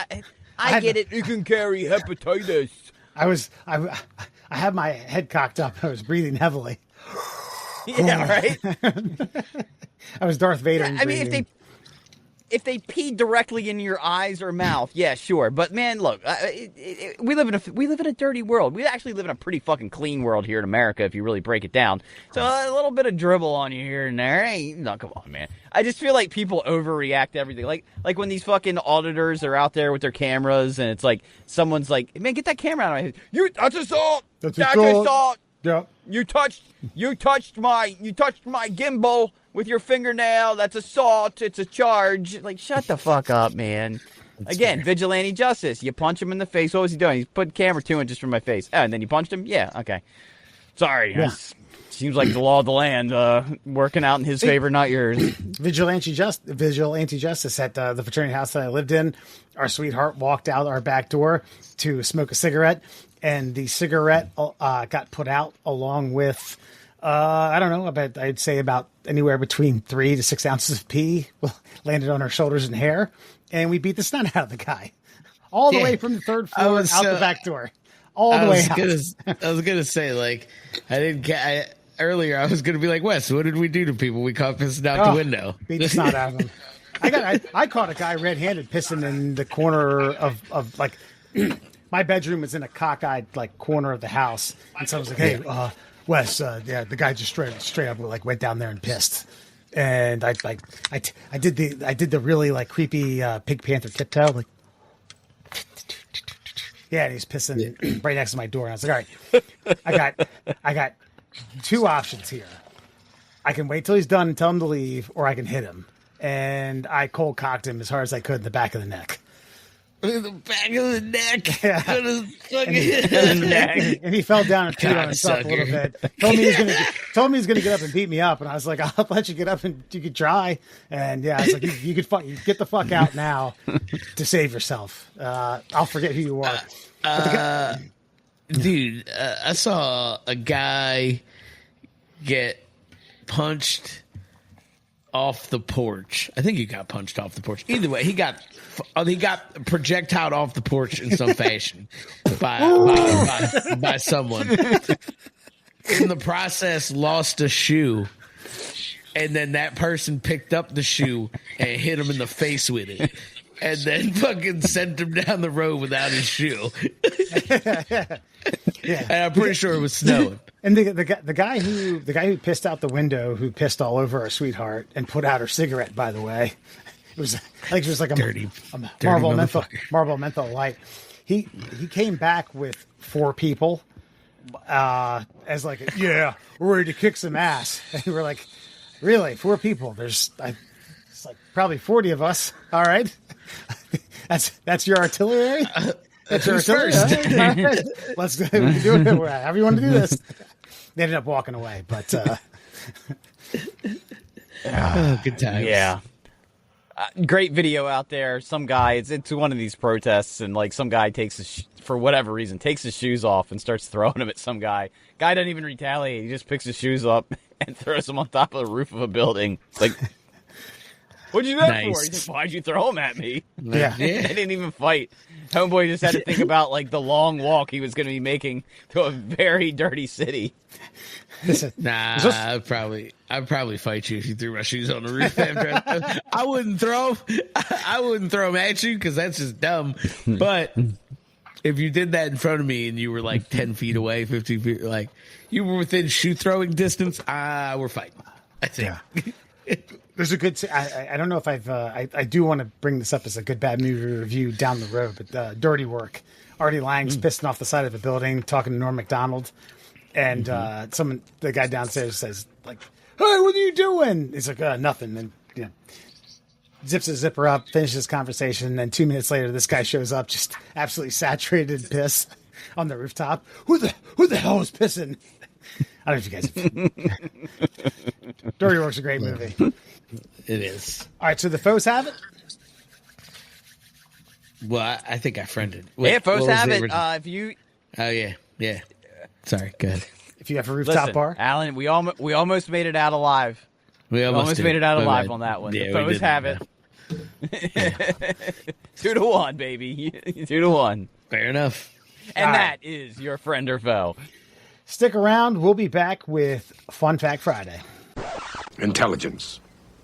I get it. You can carry hepatitis. I had my head cocked up. I was breathing heavily. Yeah, right. I was Darth Vader. Yeah, I mean, if they pee directly in your eyes or mouth, yeah, sure. But man, look, we live in a dirty world. We actually live in a pretty fucking clean world here in America, if you really break it down. So a little bit of dribble on you here and there, no, come on, man. I just feel like people overreact to everything. Like when these fucking auditors are out there with their cameras, and it's like someone's like, "Man, get that camera out of my head. That's assault. That's assault. Yeah. You touched my gimbal with your fingernail. That's assault. It's a charge." Like, shut the fuck up, man. Again, vigilante justice. You punch him in the face. What was he doing? He's putting camera 2 inches from my face. Oh, and then you punched him? Yeah, okay. Sorry. Yeah. Seems like the law of the land working out in his favor, not yours. Vigilante justice at the fraternity house that I lived in. Our sweetheart walked out our back door to smoke a cigarette, and the cigarette got put out along with, I don't know, I'd say about anywhere between 3 to 6 ounces of pee landed on her shoulders and hair, and we beat the snot out of the guy. All the way from the 3rd floor out the back door. All the way out. I was going to say, like, earlier I was going to be like, Wes, what did we do to people? We caught pissing out the window. Beat the snot out of them. I caught a guy red-handed pissing in the corner of like, my bedroom was in a cockeyed like corner of the house, and so I was like, "Hey, Wes, yeah, the guy just straight up like went down there and pissed." And I did the really like creepy Pig Panther tiptoe, like, yeah, and he's pissing right next to my door. And I was like, "All right, I got 2 options here. I can wait till he's done and tell him to leave, or I can hit him." And I cold cocked him as hard as I could in the back of the neck. In the back of the neck. Yeah. And he fell down and peed on himself a little bit. Told me he's gonna get up and beat me up, and I was like, "I'll let you get up and you could try." And yeah, it's like you get the fuck out now to save yourself. I'll forget who you are. Dude, I saw a guy get punched off the porch. I think he got punched off the porch. Either way, he got projectile off the porch in some fashion by someone. In the process, lost a shoe, and then that person picked up the shoe and hit him in the face with it, and then fucking sent him down the road without his shoe. Yeah, and I'm pretty sure it was snowing. And the guy who pissed out the window, who pissed all over our sweetheart and put out her cigarette, by the way, it was like a dirty Marlboro menthol light. He came back with 4 people, as like, "Yeah, we're ready to kick some ass." And we were like, "Really, 4 people? It's like probably 40 of us. All right, that's your artillery." That's your artillery. Right. Let's do it. However you want to do this. They ended up walking away, but good times. Yeah. Great video out there. Some guy, it's one of these protests, and like some guy for whatever reason, takes his shoes off and starts throwing them at some guy. Guy doesn't even retaliate. He just picks his shoes up and throws them on top of the roof of a building. Like, what'd you do that for? He's like, "Why'd you throw them at me?" Yeah. They didn't even fight. Homeboy just had to think about like the long walk he was going to be making to a very dirty city. Nah, I'd probably fight you if you threw my shoes on the roof. I wouldn't throw them at you because that's just dumb. But if you did that in front of me and you were like 10 feet away, 15 feet, like you were within shoe throwing distance, we're fighting. I think. Yeah. There's a good. I don't know if I do want to bring this up as a good bad movie review down the road, but Dirty Work. Artie Lang's pissing off the side of a building, talking to Norm Macdonald, and the guy downstairs says like, "Hey, what are you doing?" He's like, "Nothing." And zips his zipper up, finishes his conversation, and then 2 minutes later, this guy shows up, just absolutely saturated in piss on the rooftop. Who the hell is pissing? I don't know if you guys. Dirty Work's a great movie. It is. All right, so the foes have it. Well, I think I friended. Yeah, foes have it. If you. Oh yeah. Sorry, go ahead. if you have a rooftop bar. Alan, we almost made it out alive. We almost made it out alive on that one. Yeah, the foes have it. 2-1, baby. 2-1. Fair enough. And All that right. is your friend or foe. Stick around. We'll be back with Fun Fact Friday. Intelligence,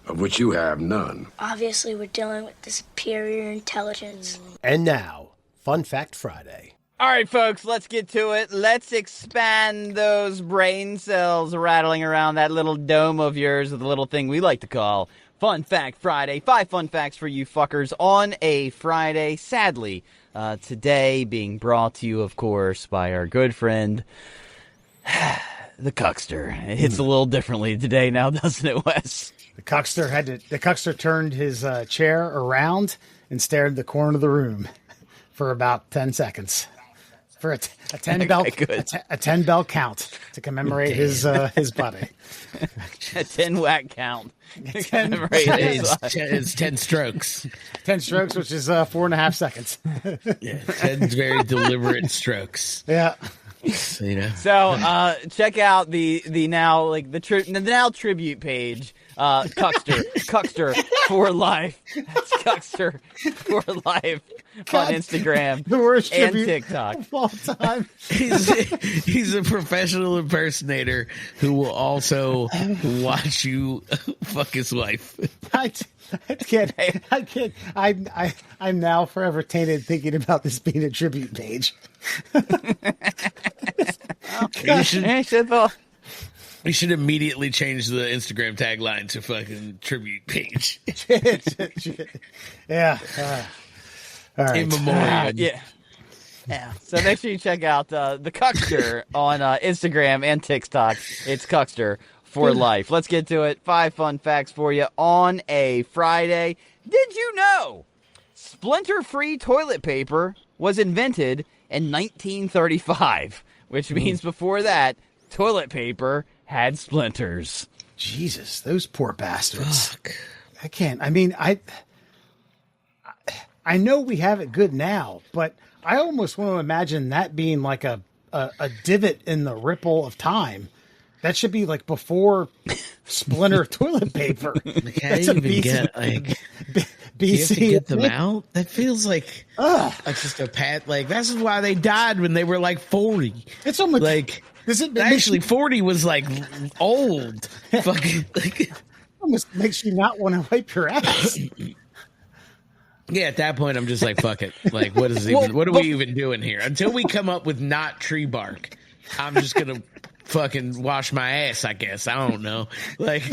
of which you have none. Obviously, we're dealing with the superior intelligence. And now, Fun Fact Friday. All right, folks, let's get to it. Let's expand those brain cells rattling around that little dome of yours with the little thing we like to call Fun Fact Friday. 5 fun facts for you fuckers on a Friday. Sadly, today being brought to you, of course, by our good friend, the Cuckster. It hits a little differently today now, doesn't it, Wes? The Cuckster turned his chair around and stared at the corner of the room for about 10 seconds. For a 10 bell, a 10 bell count to commemorate his body. A 10 whack count. It's 10 strokes. 10 strokes, which is 4.5 seconds. Yeah, 10 very deliberate strokes. Yeah. You know. So check out the now the now tribute page. Cuckster for life. That's Cuckster for life on Instagram The worst and tribute TikTok. of all time. He's a professional impersonator who will also watch you fuck his wife. I can't. I'm now forever tainted thinking about this being a tribute page. We should immediately change the Instagram tagline to fucking tribute page. Yeah. All right. In memoriam. Yeah. So make sure you check out the Cuckster on Instagram and TikTok. It's Cuckster for life. Let's get to it. 5 fun facts for you on a Friday. Did you know splinter-free toilet paper was invented in 1935, which means before that, toilet paper had splinters. Jesus, those poor bastards. Fuck. I can't. I mean, I know we have it good now, but I almost want to imagine that being like a divot in the ripple of time. That should be like before splinter toilet paper. Like, how do you even get BC. you have to get them out? That feels like just a pat. Like, that's why they died when they were like 40. It's almost like, actually 40 was like old. Fucking like, almost makes you not want to wipe your ass. yeah, at that point I'm just like, fuck it. Like, what are we even doing here? Until we come up with not tree bark, I'm just gonna fucking wash my ass, I guess. I don't know. Like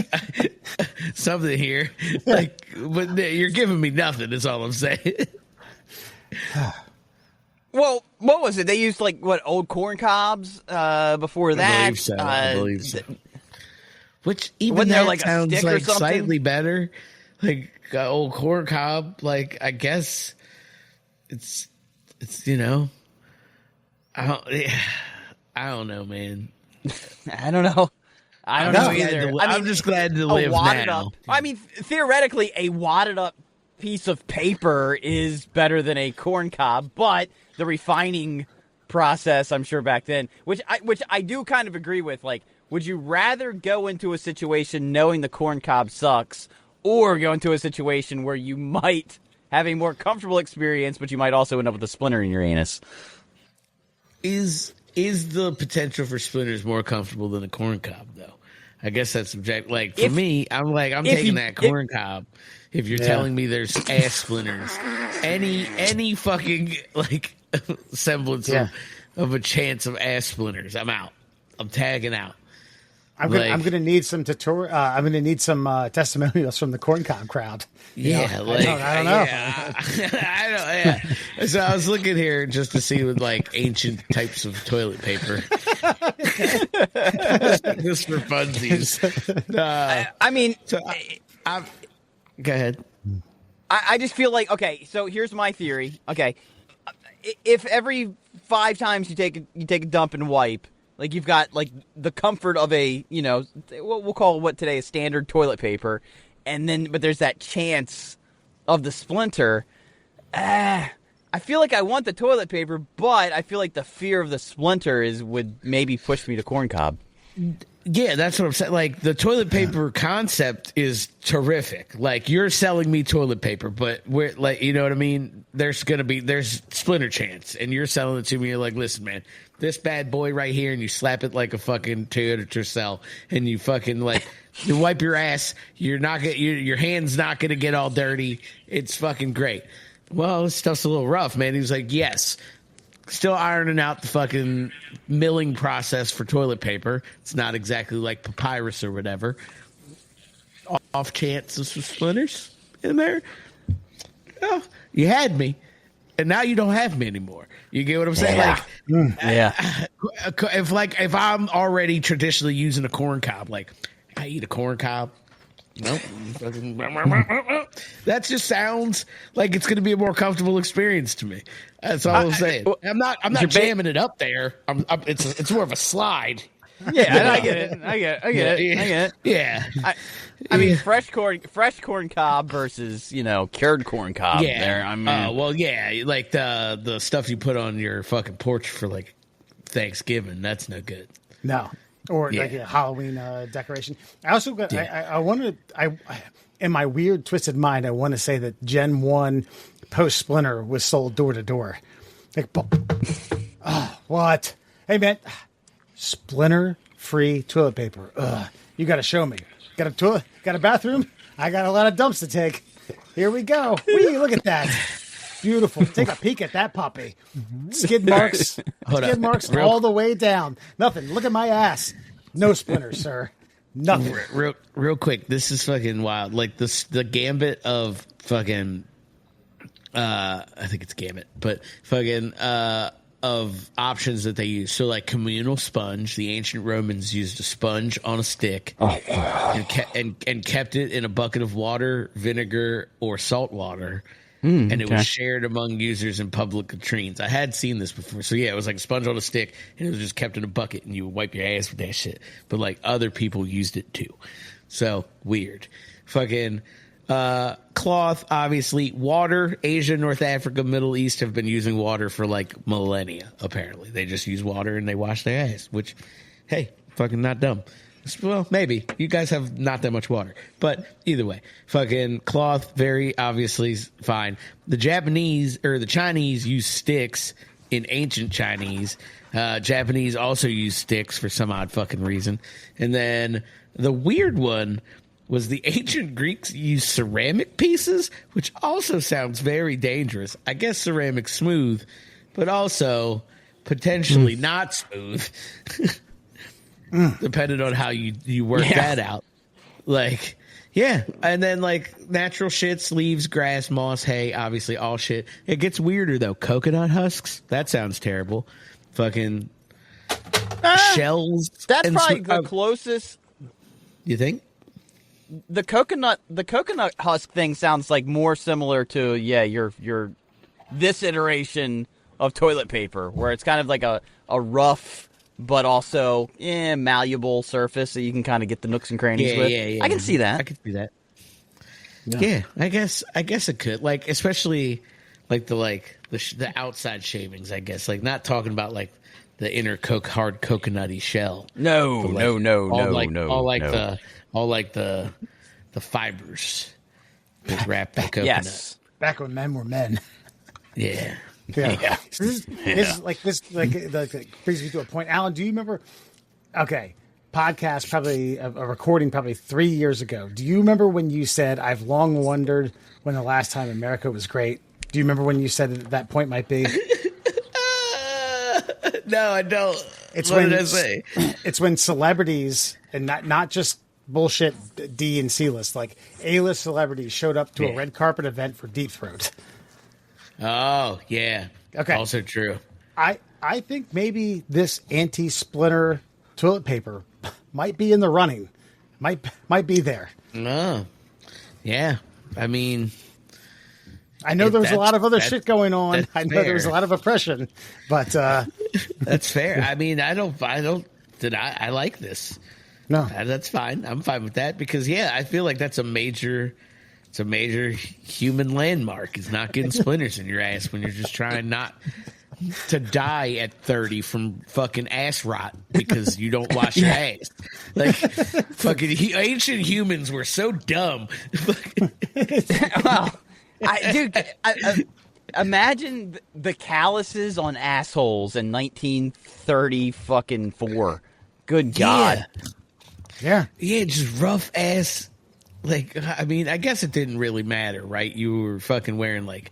something here. Like, but you're giving me nothing, is all I'm saying. Well, what was it? They used old corn cobs before that. I believe so. Which even Wasn't there, that like, a sounds stick or like something? slightly better. Like old corn cob. Like, I guess it's I don't know, man. I don't know. I don't know either. I'm just glad to live now. I mean, theoretically, a wadded up piece of paper is better than a corn cob, but the refining process, I'm sure back then, which I do kind of agree with. Like, would you rather go into a situation knowing the corn cob sucks, or go into a situation where you might have a more comfortable experience, but you might also end up with a splinter in your anus? Is the potential for splinters more comfortable than a corn cob, though? I guess that's subjective. Like, for me, I'm taking that corn cob. If you're telling me there's ass splinters, any fucking like semblance of a chance of ass splinters, I'm out. I'm tagging out. I'm gonna need some tutorial. I'm gonna need some testimonials from the corn cob crowd. Yeah, I don't know. Yeah. So I was looking here just to see with like ancient types of toilet paper. Just for funsies. Go ahead. I just feel like, okay, so here's my theory. Okay, if every 5 times you take a dump and wipe, like, you've got like the comfort of a, we'll call what today is standard toilet paper, and then but there's that chance of the splinter. I I feel like I want the toilet paper, but I feel like the fear of the splinter would maybe push me to corncob. Yeah, that's what I'm saying. Like, the toilet paper concept is terrific. Like, you're selling me toilet paper, but we're like, you know what I mean? There's splinter chance, and you're selling it to me. You're like, listen, man, this bad boy right here, and you slap it like a fucking Toyota Tercel, and you fucking like, you wipe your ass. Your hand's not gonna get all dirty. It's fucking great. Well, this stuff's a little rough, man. He was like, yes. Still ironing out the fucking milling process for toilet paper. It's not exactly like papyrus or whatever. Off chance of some splinters in there. Well, you had me, and now you don't have me anymore. You get what I'm saying? Yeah. If I'm already traditionally using a corn cob, like I eat a corn cob. Nope. That just sounds like it's going to be a more comfortable experience to me. That's all I'm saying. I'm not jamming it up there. It's more of a slide. Yeah, I get it. Yeah. I mean, fresh corn cob versus cured corn cob. Yeah. There. I mean, well, yeah, like the stuff you put on your fucking porch for like Thanksgiving. That's no good. No. Or like a Halloween decoration. I also got. I wanted. In my weird, twisted mind, I want to say that Gen 1 post Splinter was sold door to door. Like, what? Hey man, Splinter free toilet paper. You got to show me. Got a toilet? Got a bathroom? I got a lot of dumps to take. Here we go. Whee, look at that. Beautiful. Take a peek at that puppy. Skid marks. Skid marks all the way down. Nothing. Look at my ass. No splinters, sir. Nothing. Real quick. This is fucking wild. Like the gambit of fucking. I think it's gambit, but fucking of options that they use. So like communal sponge. The ancient Romans used a sponge on a stick and kept it in a bucket of water, vinegar, or salt water. And it was shared among users in public latrines. I had seen this before. So, yeah, it was like a sponge on a stick, and it was just kept in a bucket, and you would wipe your ass with that shit. But, like, other people used it, too. So, weird. Fucking cloth, obviously. Water. Asia, North Africa, Middle East have been using water for, like, millennia, apparently. They just use water, and they wash their ass, which, hey, fucking not dumb. Well, maybe. You guys have not that much water. But either way, fucking cloth, very obviously fine. The Japanese or the Chinese use sticks in ancient Chinese. Japanese also use sticks for some odd fucking reason. And then the weird one was the ancient Greeks used ceramic pieces, which also sounds very dangerous. I guess ceramic's smooth, but also potentially not smooth. Depending on how you work that out. Like, yeah. And then, like, natural shits, leaves, grass, moss, hay, obviously all shit. It gets weirder, though. Coconut husks? That sounds terrible. Fucking shells. That's probably the closest. You think? The coconut husk thing sounds like more similar to, your this iteration of toilet paper, where it's kind of like a rough but also malleable surface that you can kind of get the nooks and crannies with. Yeah. I can see that. I can see that. Yeah, I guess it could. Like, especially like the outside shavings, I guess. Like, not talking about like the inner hard coconutty shell. No. All like the fibers that wrap the coconut. Yes. Back when men were men. Yeah. Yeah. This brings me to a point. Alan, do you remember? Okay, podcast probably a recording probably 3 years ago. Do you remember when you said, "I've long wondered when the last time America was great"? Do you remember when you said that point might be? No, I don't. What did I say? It's when celebrities and not just bullshit D and C list, like A-list celebrities showed up to a red carpet event for Deep Throat. Oh, yeah. Okay. Also true. I think maybe this anti-splinter toilet paper might be in the running. Might be there. No. Yeah. I mean, I know there was a lot of other shit going on. I know fair. there was a lot of oppression, but that's fair. I mean, I like this. No. That's fine. I'm fine with that because I feel like that's a major It's a major human landmark. Is not getting splinters in your ass when you're just trying not to die at 30 from fucking ass rot because you don't wash your ass. Like, fucking ancient humans were so dumb. Well, imagine the calluses on assholes in 1930 fucking 4. Good God. Yeah. Yeah, just rough ass. Like, I mean, I guess it didn't really matter, right? You were fucking wearing like,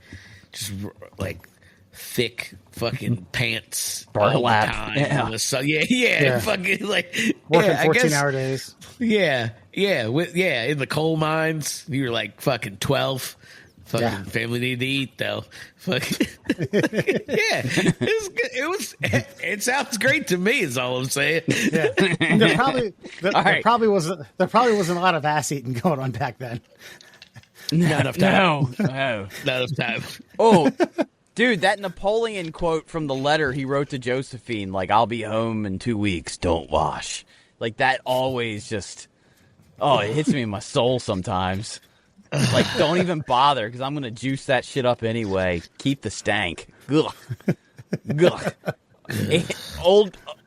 just like thick fucking pants all the time. Yeah. Fucking like working 14-hour days. Yeah, in the coal mines, you were like fucking 12. Fucking family need to eat though. Fucking it sounds great to me. Is all I'm saying. Yeah, there probably wasn't a lot of ass eating going on back then. Not enough time. No. Not enough time. Oh, dude, that Napoleon quote from the letter he wrote to Josephine, like, I'll be home in 2 weeks, don't wash. Like, that always just, it hits me in my soul sometimes. Like, don't even bother, because I'm going to juice that shit up anyway. Keep the stank. Ugh.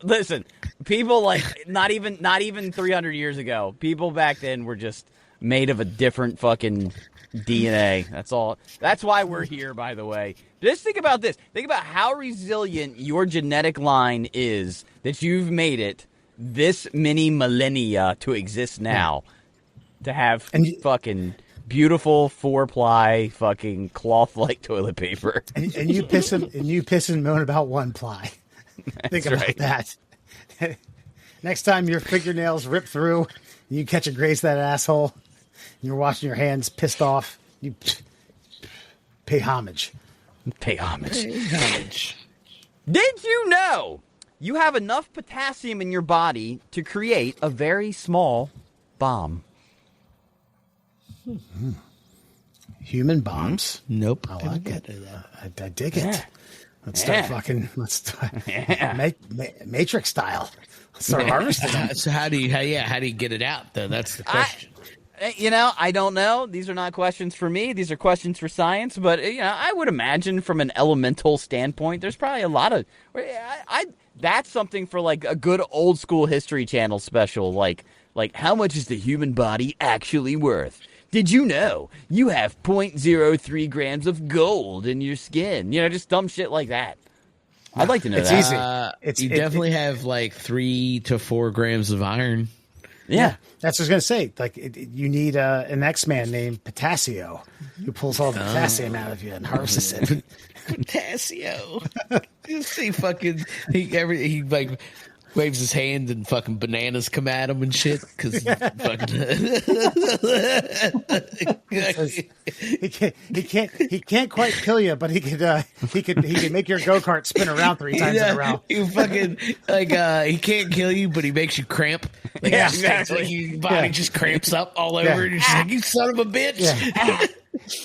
Listen, people like, not even 300 years ago, people back then were just made of a different fucking DNA. That's all. That's why we're here, by the way. Just think about this. Think about how resilient your genetic line is that you've made it this many millennia to exist now. To have fucking beautiful 4-ply fucking cloth-like toilet paper. And you piss and moan about 1-ply. Think about that. Next time your fingernails rip through, you catch a graze that asshole, and you're washing your hands pissed off, you pay homage. Pay homage. Did you know you have enough potassium in your body to create a very small bomb? Human bombs? Nope. I like it. I dig it. Let's start Matrix style. Let's start harvesting them. So how do you get it out though? That's the question. I don't know. These are not questions for me. These are questions for science. But I would imagine from an elemental standpoint, there's probably a lot of. That's something for like a good old school History Channel special. Like how much is the human body actually worth? Did you know you have 0.03 grams of gold in your skin? Just dumb shit like that. I'd like to know that. It's easy. You definitely have like 3 to 4 grams of iron. Yeah. That's what I was going to say. Like, you need an X-Man named Potassio who pulls all the potassium out of you and harvests it. Potassio. You see fucking, he like waves his hand and fucking bananas come at him and shit because he can't quite kill you, but he could make your go-kart spin around 3 times in a row. You fucking he can't kill you, but he makes you cramp. Like, yeah, exactly. Like your body just cramps up all over, and you're just like, you son of a bitch. Yeah.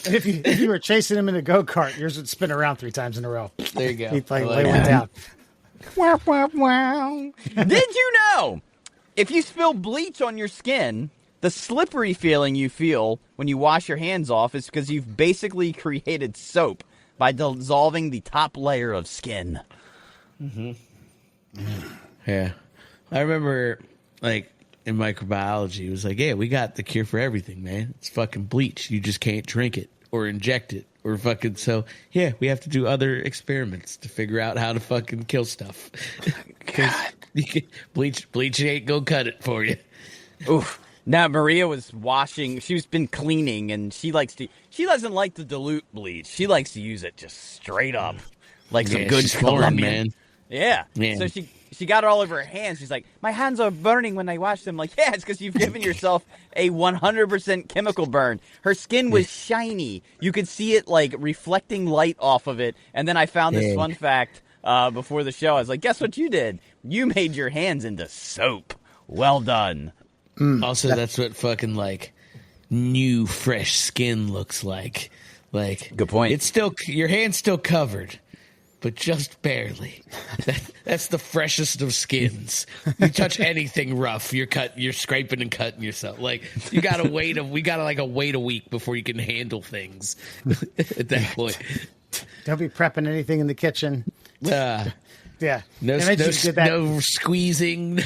And if you were chasing him in a go-kart, yours would spin around 3 times in a row. There you go. He'd lay one down. Did you know if you spill bleach on your skin, the slippery feeling you feel when you wash your hands off is because you've basically created soap by dissolving the top layer of skin? Mm-hmm. Yeah. I remember, like, in microbiology, it was like, yeah, we got the cure for everything, man. It's fucking bleach. You just can't drink it or inject it. Or fucking, so yeah, we have to do other experiments to figure out how to fucking kill stuff. God, bleach ain't gonna cut it for you. Oof. Now Maria was washing. She's been cleaning, and she doesn't like to dilute bleach. She likes to use it just straight up, like some good Colombian. Man. Yeah. So she got it all over her hands. She's like, my hands are burning when I wash them. Like, yeah, it's because you've given yourself a 100% chemical burn. Her skin was shiny. You could see it, like, reflecting light off of it. And then I found this fun fact before the show. I was like, guess what you did? You made your hands into soap. Well done. Also, that's what fucking, like, new, fresh skin looks like. Like, good point. It's still, your hand's still covered. but just barely. That's the freshest of skins. You touch anything rough, you're scraping and cutting yourself. Like we gotta wait a week before you can handle things at that point. Don't be prepping anything in the kitchen. Yeah. No squeezing.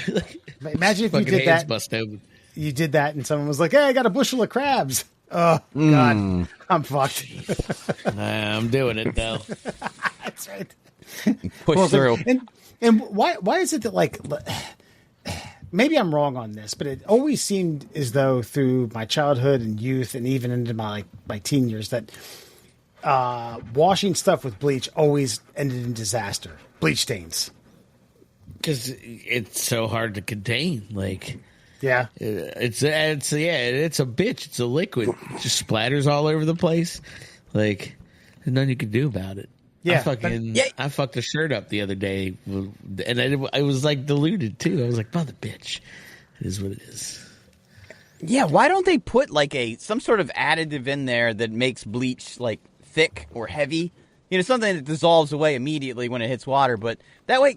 Imagine if you did that. Bust open. You did that and someone was like, hey, I got a bushel of crabs. Oh, God. I'm fucked. I'm doing it, though. That's right. Push through. And why is it that, like, maybe I'm wrong on this, but it always seemed as though through my childhood and youth and even into my teen years that washing stuff with bleach always ended in disaster. Bleach stains. Because it's so hard to contain. Like, yeah, it's a bitch. It's a liquid. It just splatters all over the place. Like, there's nothing you can do about it. Yeah, I fucked a shirt up the other day, and I was like diluted too. I was like, mother bitch. It is what it is. Yeah, why don't they put like some sort of additive in there that makes bleach like thick or heavy? You know, something that dissolves away immediately when it hits water. But that way,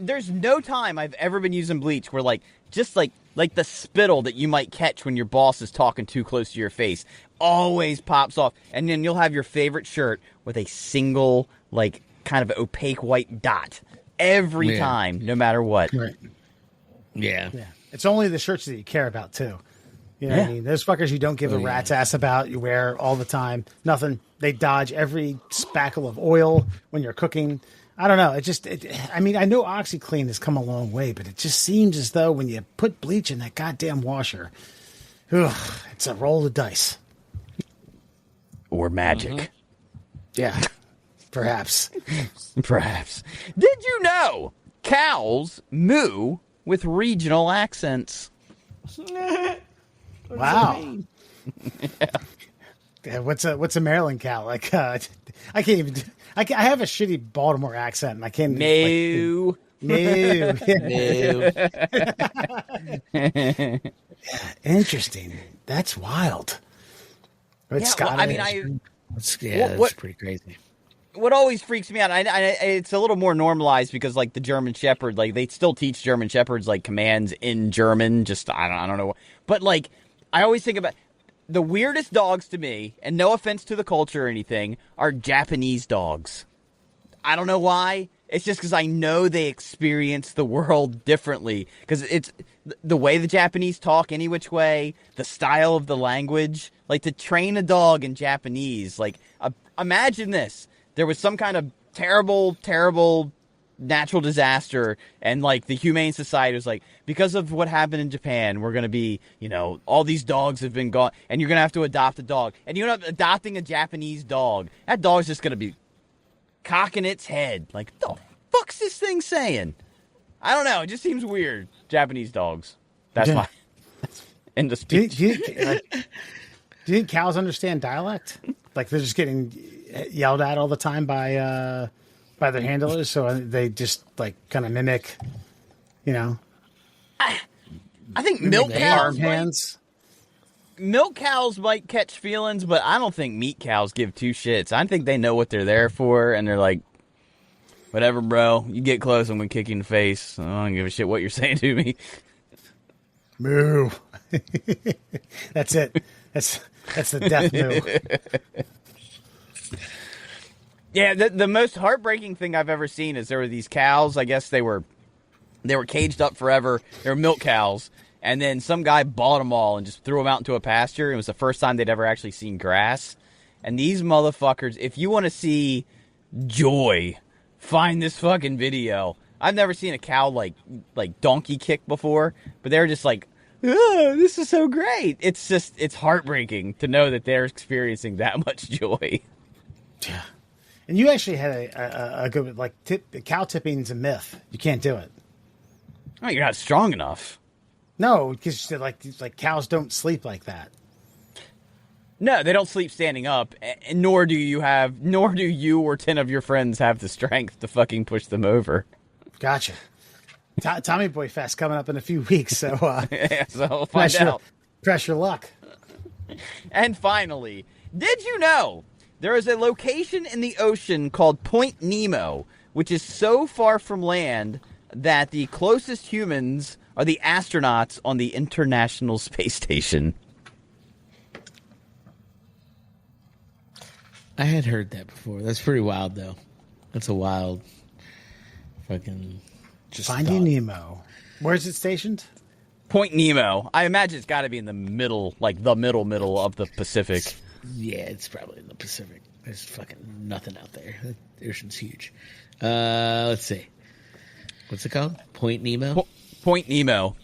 there's no time I've ever been using bleach where just like the spittle that you might catch when your boss is talking too close to your face always pops off, and then you'll have your favorite shirt with a single like kind of opaque white dot every time, no matter what. Right. Yeah. It's only the shirts that you care about too. You know what I mean? Those fuckers you don't give a rat's ass about, you wear all the time. Nothing. They dodge every spackle of oil when you're cooking. I don't know. I mean, I know OxyClean has come a long way, but it just seems as though when you put bleach in that goddamn washer, it's a roll of dice. Or magic. Mm-hmm. Yeah, perhaps. Perhaps. Did you know cows moo with regional accents? Wow. Yeah, what's a Maryland cow? Like, I can't even. I have a shitty Baltimore accent, and I can't. Moo. Moo. Interesting. That's wild. It's that's pretty crazy. What always freaks me out, it's a little more normalized because, like, the German Shepherd, like, they still teach German Shepherds, like, commands in German. Just, I don't know. But, like, I always think about the weirdest dogs to me, and no offense to the culture or anything, are Japanese dogs. I don't know why. It's just because I know they experience the world differently. Because it's the way the Japanese talk any which way, the style of the language. Like, to train a dog in Japanese, like, imagine this. There was some kind of terrible, terrible natural disaster, and, like, the Humane Society was like, because of what happened in Japan, we're going to be, you know, all these dogs have been gone, and you're going to have to adopt a dog. And you end up adopting a Japanese dog. That dog's just going to be cocking its head. Like, what the fuck's this thing saying? I don't know. It just seems weird. Japanese dogs. That's my end of speech. Do you think cows understand dialect? Like, they're just getting yelled at all the time by their handlers, so they just, like, kind of mimic, you know. I think milk cows might catch feelings, but I don't think meat cows give two shits. I think they know what they're there for, and they're like, whatever, bro. You get close, I'm gonna kick you in the face. I don't give a shit what you're saying to me. Moo. That's it. That's the death moo. Yeah, the most heartbreaking thing I've ever seen is there were these cows. I guess they were caged up forever. They were milk cows, and then some guy bought them all and just threw them out into a pasture. It was the first time they'd ever actually seen grass. And these motherfuckers, if you want to see joy, find this fucking video. I've never seen a cow like donkey kick before, but they were just like, oh, this is so great. It's heartbreaking to know that they're experiencing that much joy. Yeah. And you actually had a good, like, cow tipping's a myth. You can't do it. Oh, you're not strong enough. No, because like cows don't sleep like that. No, they don't sleep standing up, and nor do you or 10 of your friends have the strength to fucking push them over. Gotcha. Tommy Boy Fest coming up in a few weeks, so yeah, so we'll find out. Press your luck. And finally, did you know There is a location in the ocean called Point Nemo, which is so far from land that the closest humans are the astronauts on the International Space Station. I had heard that before. That's pretty wild, though. That's a wild fucking... Just Finding thought. Nemo. Where's it stationed? Point Nemo. I imagine it's got to be in the middle, like the middle of the Pacific. Yeah, it's probably in the Pacific. There's fucking nothing out there. The ocean's huge. Let's see. What's it called? Point Nemo? Point Nemo.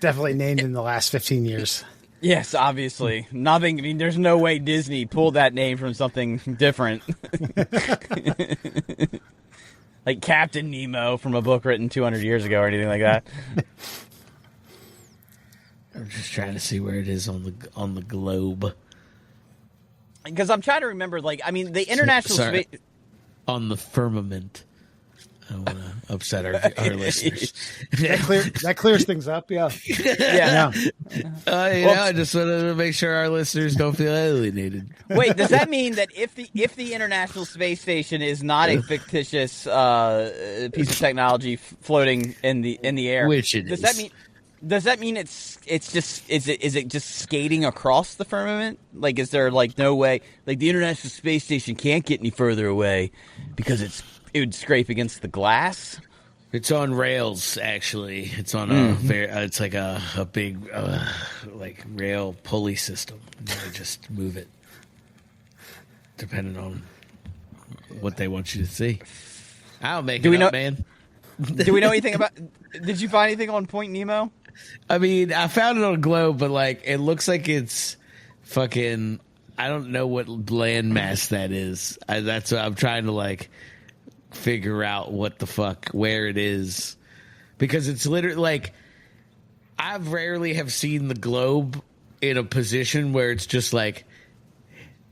Definitely named in the last 15 years. Yes, obviously. Nothing. I mean, there's no way Disney pulled that name from something different. Like Captain Nemo from a book written 200 years ago or anything like that. I'm just trying to see where it is on the globe. Because I'm trying to remember, like, I mean, the International Space... On the firmament. I don't want to upset our listeners. That clears things up, yeah. Yeah. I just wanted to make sure our listeners don't feel alienated. Wait, does that mean that if the International Space Station is not a fictitious piece of technology floating in the air, which it is, does that mean is it just skating across the firmament? Like, is there like no way? Like, the International Space Station can't get any further away because it would scrape against the glass. It's on rails, actually. It's on it's like a big like rail pulley system. They just move it depending on what they want you to see. I'll make it up, man. Do we know anything about? Did you find anything on Point Nemo? I mean, I found it on Globe, but like it looks like it's fucking. I don't know what landmass that is. That's what I'm trying to like figure out what the fuck where it is, because it's literally like I've rarely have seen the globe in a position where it's just like,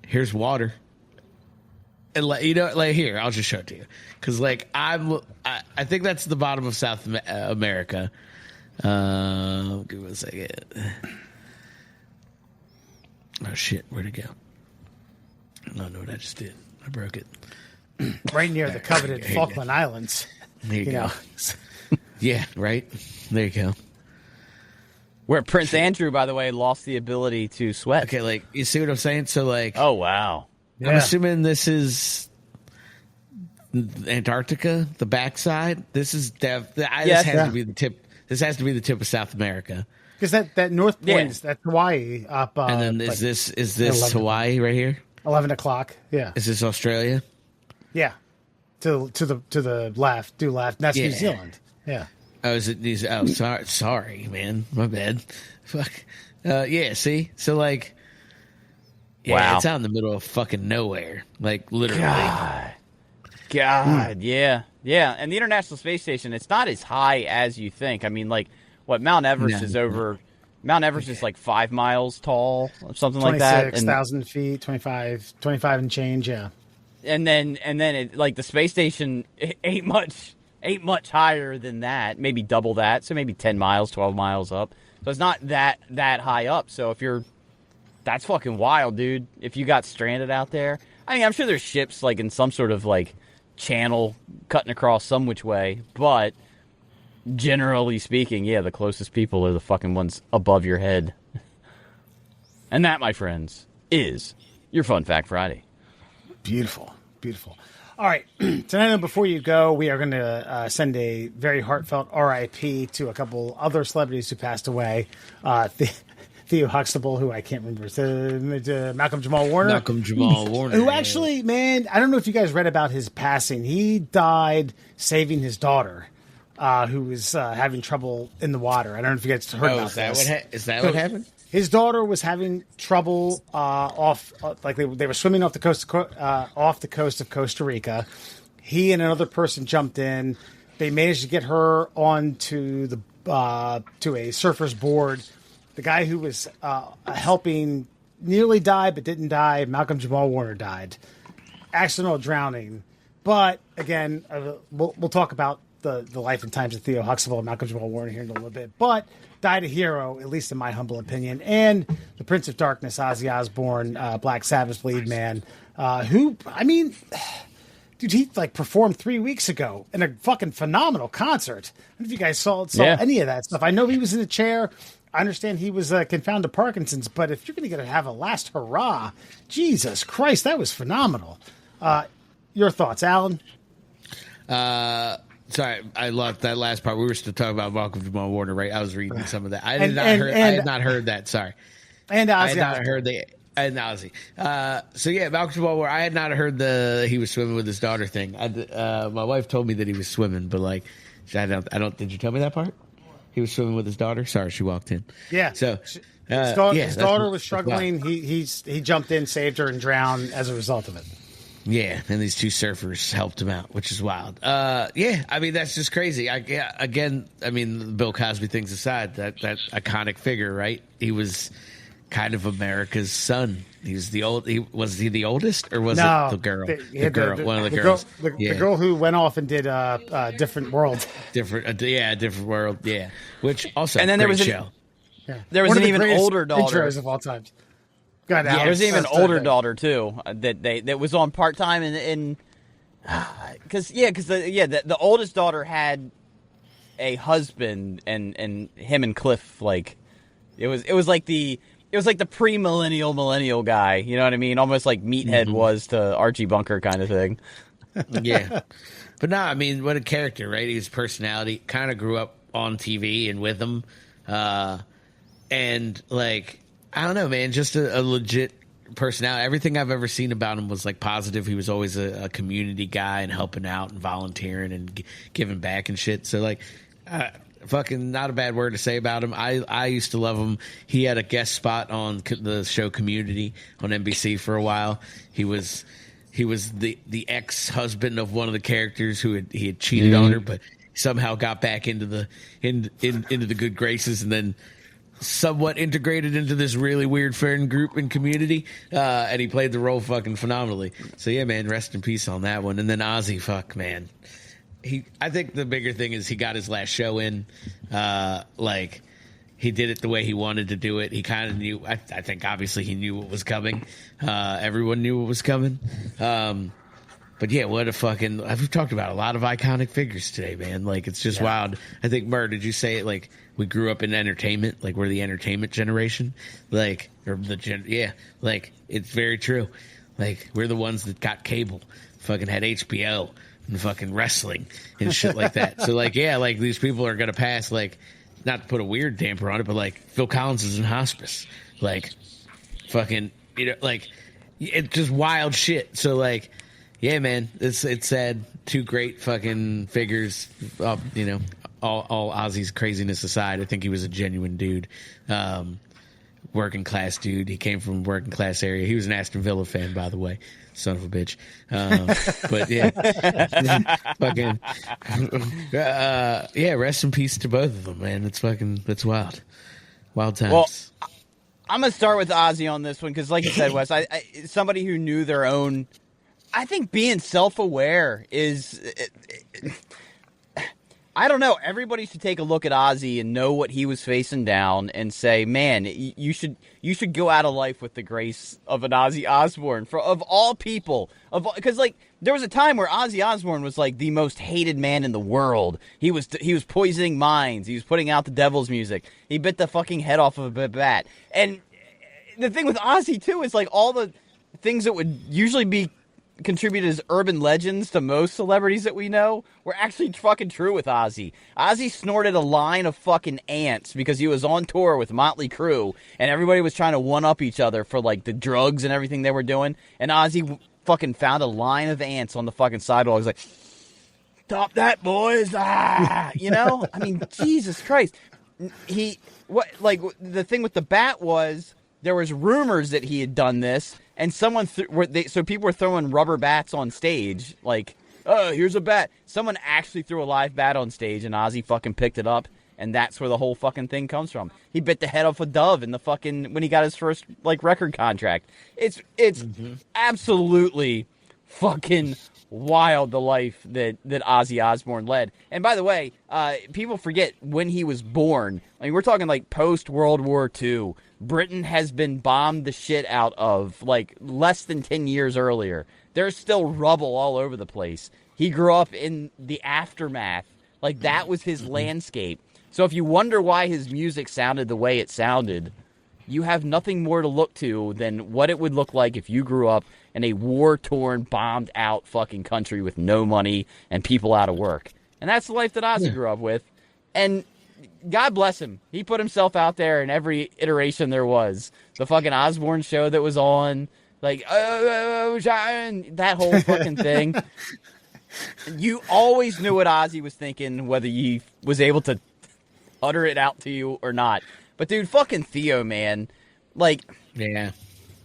here's water, and like, you know, like here, I'll just show it to you, because like I think that's the bottom of South America. Give me a second. Oh shit, where'd it go? I don't know what I just did. I broke it. Right near the coveted Falkland Islands. There you go. Yeah, right? There you go. Where Prince Andrew, by the way, lost the ability to sweat. Okay, like, you see what I'm saying? So, like... Oh, wow. Yeah. I'm assuming this is Antarctica, the backside. This is... This has to be the tip. This has to be the tip of South America. Because that North Point is that's Hawaii up. And then is this Hawaii right here? 11 o'clock. Yeah. Is this Australia? Yeah. To the left, due left. That's New Zealand. Yeah. Oh, is it these? Oh, sorry, man. My bad. Fuck. Yeah. See. So like. Yeah, wow. It's out in the middle of fucking nowhere. Like literally. God. Yeah. Yeah. And the International Space Station, it's not as high as you think. I mean, like, what Mount Everest is over. Mount Everest is like 5 miles tall, or something like that. 26,000 feet, 25 and change. Yeah. And then it, like, the space station ain't much higher than that. Maybe double that. So maybe 10 miles, 12 miles up. So it's not that high up. So that's fucking wild, dude. If you got stranded out there, I mean, I'm sure there's ships like in some sort of like channel cutting across some which way, but generally speaking, yeah, the closest people are the fucking ones above your head. And that, my friends, is your Fun Fact Friday. Beautiful. All right. Tonight, before you go, we are going to send a very heartfelt RIP to a couple other celebrities who passed away. Theo Huxtable, who I can't remember, Malcolm Jamal Warner. Who actually, man, I don't know if you guys read about his passing. He died saving his daughter, who was having trouble in the water. I don't know if you guys heard about this. Is that what happened? His daughter was having trouble like they were swimming off the coast of Costa Rica. He and another person jumped in. They managed to get her onto to a surfer's board. The guy who was helping nearly died but didn't die. Malcolm Jamal Warner died. Accidental drowning. But again, we'll talk about the life and times of Theo Huxtable and Malcolm Jamal Warner here in a little bit, but died a hero, at least in my humble opinion. And the Prince of Darkness, Ozzy Osbourne, Black Sabbath lead man, who, I mean, dude, he like performed 3 weeks ago in a fucking phenomenal concert. I don't know if you guys saw any of that stuff. I know he was in a chair. I understand he was confounded to Parkinson's, but if you're going to have a last hurrah, Jesus Christ, that was phenomenal. Your thoughts, Alan? Sorry, I loved that last part. We were still talking about Malcolm Jamal Warner, right? I was reading some of that. I had not heard that. Sorry, and Ozzy. I had not heard the and Ozzy. So yeah, Malcolm Jamal Warner. I had not heard he was swimming with his daughter thing. My wife told me that he was swimming, but like, I don't. Did you tell me that part? He was swimming with his daughter. Sorry, she walked in. Yeah. So his daughter was struggling. He jumped in, saved her, and drowned as a result of it. Yeah, and these two surfers helped him out, which is wild. Yeah, I mean, that's just crazy. Again, I mean, Bill Cosby things aside, that iconic figure, right? He was kind of America's son. Was he the oldest, or was it the girl? One of the girls. The girl who went off and did Different World. Different World. Yeah, which also and then there was show. There was an even older daughter intros of all time. God, yeah, there's even an older daughter too that was on part time and because the oldest daughter had a husband and him and Cliff, like it was like the pre-millennial guy, you know what I mean, almost like Meathead was to Archie Bunker kind of thing. Yeah, but no, I mean, what a character, right? His personality kind of grew up on TV and with him, and like, I don't know, man, just a legit personality. Everything I've ever seen about him was like positive. He was always a community guy and helping out and volunteering and giving back and shit. So like, fucking not a bad word to say about him. I used to love him. He had a guest spot on the show Community on NBC for a while. He was the ex-husband of one of the characters who he had cheated on her, but somehow got back into the good graces, and then somewhat integrated into this really weird friend group and Community, and he played the role fucking phenomenally. So yeah, man, rest in peace on that one. And then Ozzy, fuck, man, I think the bigger thing is he got his last show in, like he did it the way he wanted to do it. He kind of knew, I think obviously he knew what was coming. Everyone knew what was coming. But yeah, what a fucking, we've talked about a lot of iconic figures today, man. Like, it's just wild. I think, Murr, did you say it, like, we grew up in entertainment, like we're the entertainment generation? Like, like, it's very true. Like, we're the ones that got cable, fucking had HBO and fucking wrestling and shit like that. So like, yeah, like these people are going to pass, like, not to put a weird damper on it, but like Phil Collins is in hospice. Like, fucking, you know, like, it's just wild shit. So like, yeah, man, it's sad. Two great fucking figures. You know, all Ozzy's craziness aside, I think he was a genuine dude. Working class dude. He came from a working class area. He was an Aston Villa fan, by the way. Son of a bitch. But yeah, fucking, yeah. Rest in peace to both of them, man. That's wild. Wild times. Well, I'm gonna start with Ozzy on this one because, like you said, Wes, I somebody who knew their own. I think being self-aware is. I don't know. Everybody should take a look at Ozzy and know what he was facing down and say, man, you should go out of life with the grace of an Ozzy Osbourne of all people. Because like there was a time where Ozzy Osbourne was like the most hated man in the world. He was poisoning minds. He was putting out the devil's music. He bit the fucking head off of a bat. And the thing with Ozzy too is like all the things that would usually be contributed as urban legends to most celebrities that we know were actually fucking true with Ozzy. Ozzy snorted a line of fucking ants because he was on tour with Motley Crue and everybody was trying to one-up each other for like the drugs and everything they were doing, and Ozzy fucking found a line of ants on the fucking sidewalk. He's like, stop that, boys. You know? I mean, Jesus Christ. The thing with the bat was there was rumors that he had done this, and so people were throwing rubber bats on stage, like, oh, here's a bat. Someone actually threw a live bat on stage, and Ozzy fucking picked it up, and that's where the whole fucking thing comes from. He bit the head off a dove when he got his first like record contract. It's absolutely fucking wild, the life that Ozzy Osbourne led. And by the way, people forget when he was born. I mean, we're talking like post World War II. Britain has been bombed the shit out of like less than 10 years earlier. There's still rubble all over the place. He grew up in the aftermath. Like, that was his landscape. So if you wonder why his music sounded the way it sounded, you have nothing more to look to than what it would look like if you grew up in a war-torn, bombed-out fucking country with no money and people out of work. And that's the life that Ozzy grew up with. And God bless him. He put himself out there in every iteration there was. The fucking Osbourne show that was on, like, that whole fucking thing. You always knew what Ozzy was thinking, whether he was able to utter it out to you or not. But dude, fucking Theo, man. Like, Yeah.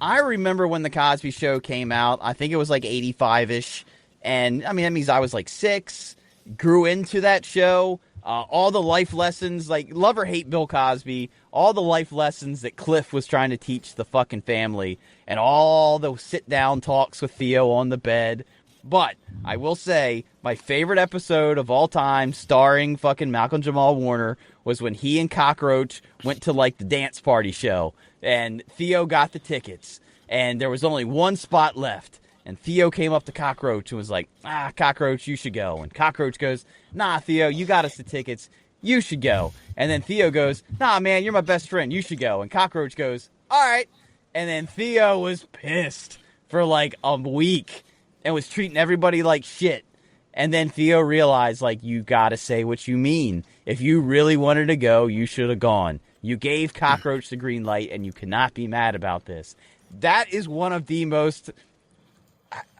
I remember when the Cosby Show came out. I think it was like 85-ish. And, I mean, that means I was like 6. Grew into that show. All the life lessons, like, love or hate Bill Cosby, all the life lessons that Cliff was trying to teach the fucking family. And all the sit-down talks with Theo on the bed. But I will say my favorite episode of all time, starring fucking Malcolm Jamal Warner, was when he and Cockroach went to like the dance party show, and Theo got the tickets, and there was only one spot left. And Theo came up to Cockroach and was like, Cockroach, you should go. And Cockroach goes, nah, Theo, you got us the tickets. You should go. And then Theo goes, nah, man, you're my best friend. You should go. And Cockroach goes, all right. And then Theo was pissed for like a week and was treating everybody like shit. And then Theo realized, like, you gotta say what you mean. If you really wanted to go, you should have gone. You gave Cockroach the green light, and you cannot be mad about this. That is one of the most,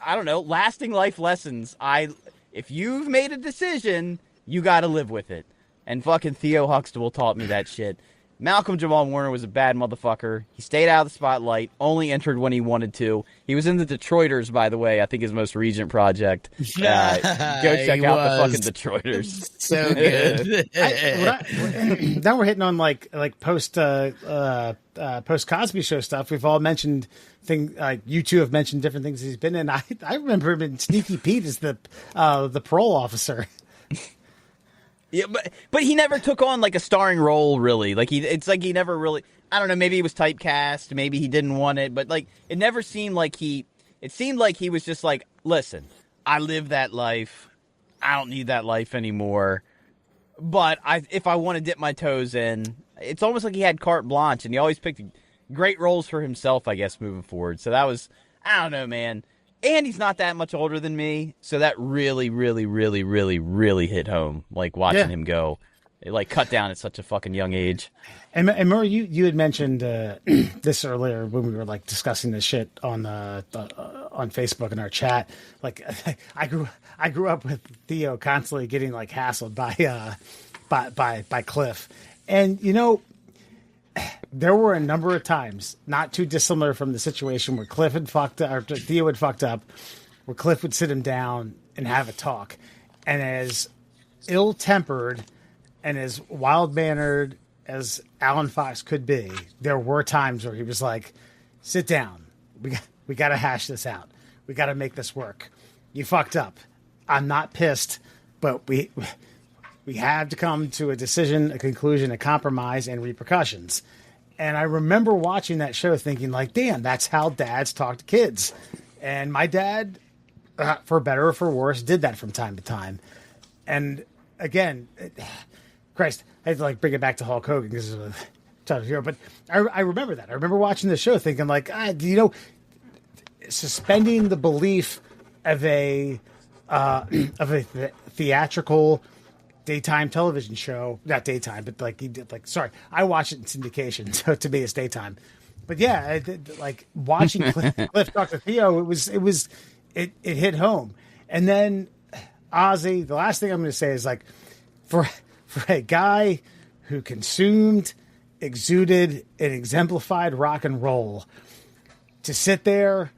I don't know, lasting life lessons. If you've made a decision, you gotta live with it. And fucking Theo Huxtable taught me that shit. Malcolm Jamal Warner was a bad motherfucker. He stayed out of the spotlight, only entered when he wanted to. He was in the Detroiters, by the way. I think his most recent project. Go check out the fucking Detroiters. So good. Now we're hitting on like post Cosby Show stuff. We've all mentioned things. You two have mentioned different things he's been in. I remember him in Sneaky Pete as the parole officer. Yeah, but he never took on like a starring role, really. Like it's like he never really. I don't know. Maybe he was typecast. Maybe he didn't want it. But like, it never seemed like he. It seemed like he was just like, listen, I lived that life. I don't need that life anymore. But if I want to dip my toes in, it's almost like he had carte blanche, and he always picked great roles for himself, I guess, moving forward. So that was, I don't know, man. And he's not that much older than me, so that really, really, really, really, really hit home. Like watching him go, it like cut down at such a fucking young age. And Murray, you had mentioned this earlier when we were like discussing this shit on Facebook in our chat. Like I grew up with Theo constantly getting like hassled by Cliff, and you know. There were a number of times, not too dissimilar from the situation where Cliff had fucked up, or Theo had fucked up, where Cliff would sit him down and have a talk. And as ill-tempered and as wild-mannered as Alan Fox could be, there were times where he was like, sit down. We got to hash this out. We got to make this work. You fucked up. I'm not pissed, but we had to come to a decision, a conclusion, a compromise, and repercussions. And I remember watching that show thinking, like, damn, that's how dads talk to kids. And my dad, for better or for worse, did that from time to time. And again, Christ, I had to like bring it back to Hulk Hogan because it's a tough hero. But I remember that. I remember watching the show thinking, like, you know, suspending the belief of a theatrical daytime television show, not daytime, but like he did, like, sorry, I watched it in syndication, so to me it's daytime. But yeah, like watching Cliff talk to Theo, it hit home. And then Ozzy, the last thing I'm going to say is like, for a guy who consumed, exuded, and exemplified rock and roll, to sit there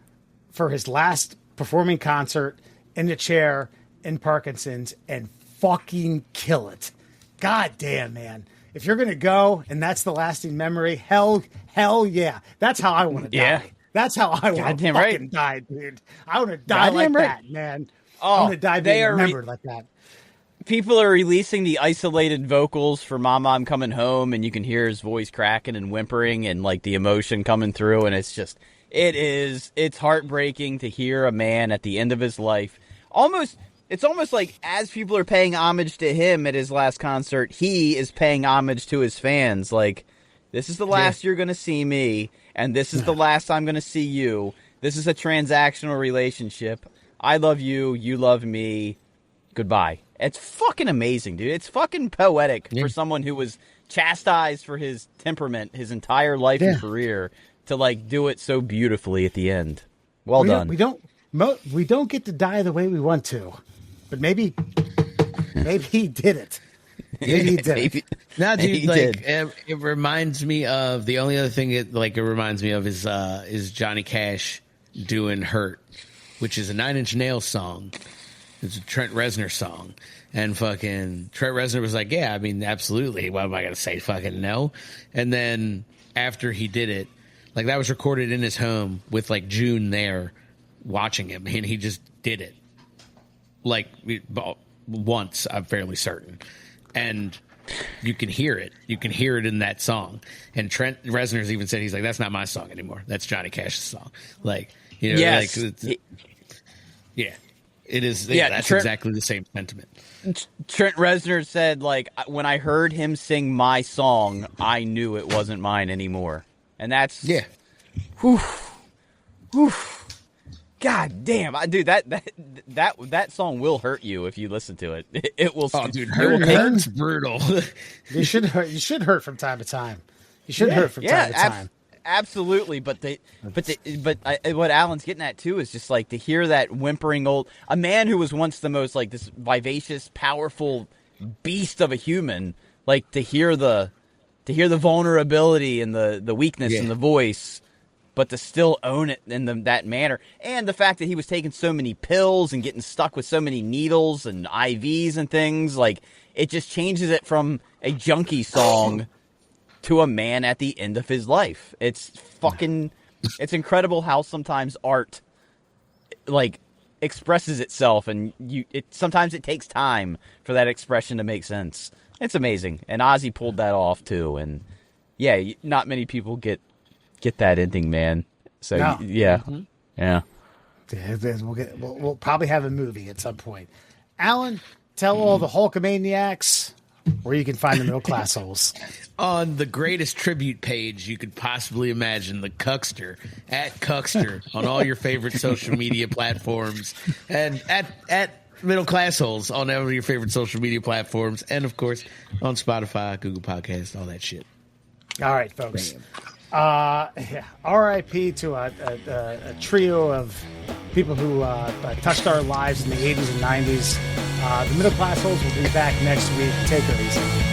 for his last performing concert in the chair in Parkinson's and fucking kill it. God damn, man. If you're going to go and that's the lasting memory, hell yeah. That's how I want to die. That's how I want to Goddamn fucking right. die, dude. I want to die Goddamn like right. that, man. Oh, I want to die they being are remembered like that. People are releasing the isolated vocals for Mama I'm Coming Home, and you can hear his voice cracking and whimpering and like the emotion coming through, and it's heartbreaking to hear a man at the end of his life. It's almost like as people are paying homage to him at his last concert, he is paying homage to his fans. Like, this is the last you're going to see me, and this is the last I'm going to see you. This is a transactional relationship. I love you, you love me. Goodbye. It's fucking amazing, dude. It's fucking poetic for someone who was chastised for his temperament his entire life and career to like do it so beautifully at the end. Well done. We don't get to die the way we want to, but maybe he did it. Maybe he did it. No, dude, He like did. it reminds me of the only other thing it reminds me of is Johnny Cash doing "Hurt," which is a Nine Inch Nails song. It's a Trent Reznor song. And fucking Trent Reznor was like, yeah, I mean, absolutely. What am I going to say? Fucking no. And then after he did it, like that was recorded in his home with like June there watching him. And he just did it. Like once, I'm fairly certain. And you can hear it. You can hear it in that song. And Trent Reznor's even said, he's like, that's not my song anymore. That's Johnny Cash's song. Like, you know, Yes. yeah. It is. Yeah, That's exactly the same sentiment. Trent Reznor said, like, when I heard him sing my song, I knew it wasn't mine anymore. And that's... Yeah. Whew. God damn. Dude, that song will hurt you if you listen to it. It will... Oh, dude, hurt's brutal. You should hurt from time to time. You should hurt from time to time. Absolutely, but what Alan's getting at too is just like to hear that whimpering a man who was once the most like this vivacious, powerful beast of a human, like to hear the vulnerability and the weakness in the voice, but to still own it in that manner, and the fact that he was taking so many pills and getting stuck with so many needles and IVs and things, like it just changes it from a junkie song to a man at the end of his life. It's incredible how sometimes art like expresses itself, and sometimes it takes time for that expression to make sense. It's amazing, and Ozzy pulled that off too. And yeah, not many people get that ending, man. So No. yeah. We'll probably have a movie at some point. Alan, tell all the Hulkamaniacs where you can find the middle class holes. On the greatest tribute page you could possibly imagine, the Cuckster, at Cuckster, on all your favorite social media platforms, and at Middle Class Holes on all your favorite social media platforms, and of course on Spotify, Google Podcasts, all that shit. All right, folks. R.I.P. to a trio of people who touched our lives in the 80s and 90s. The Middle Class Holes will be back next week. Take it easy.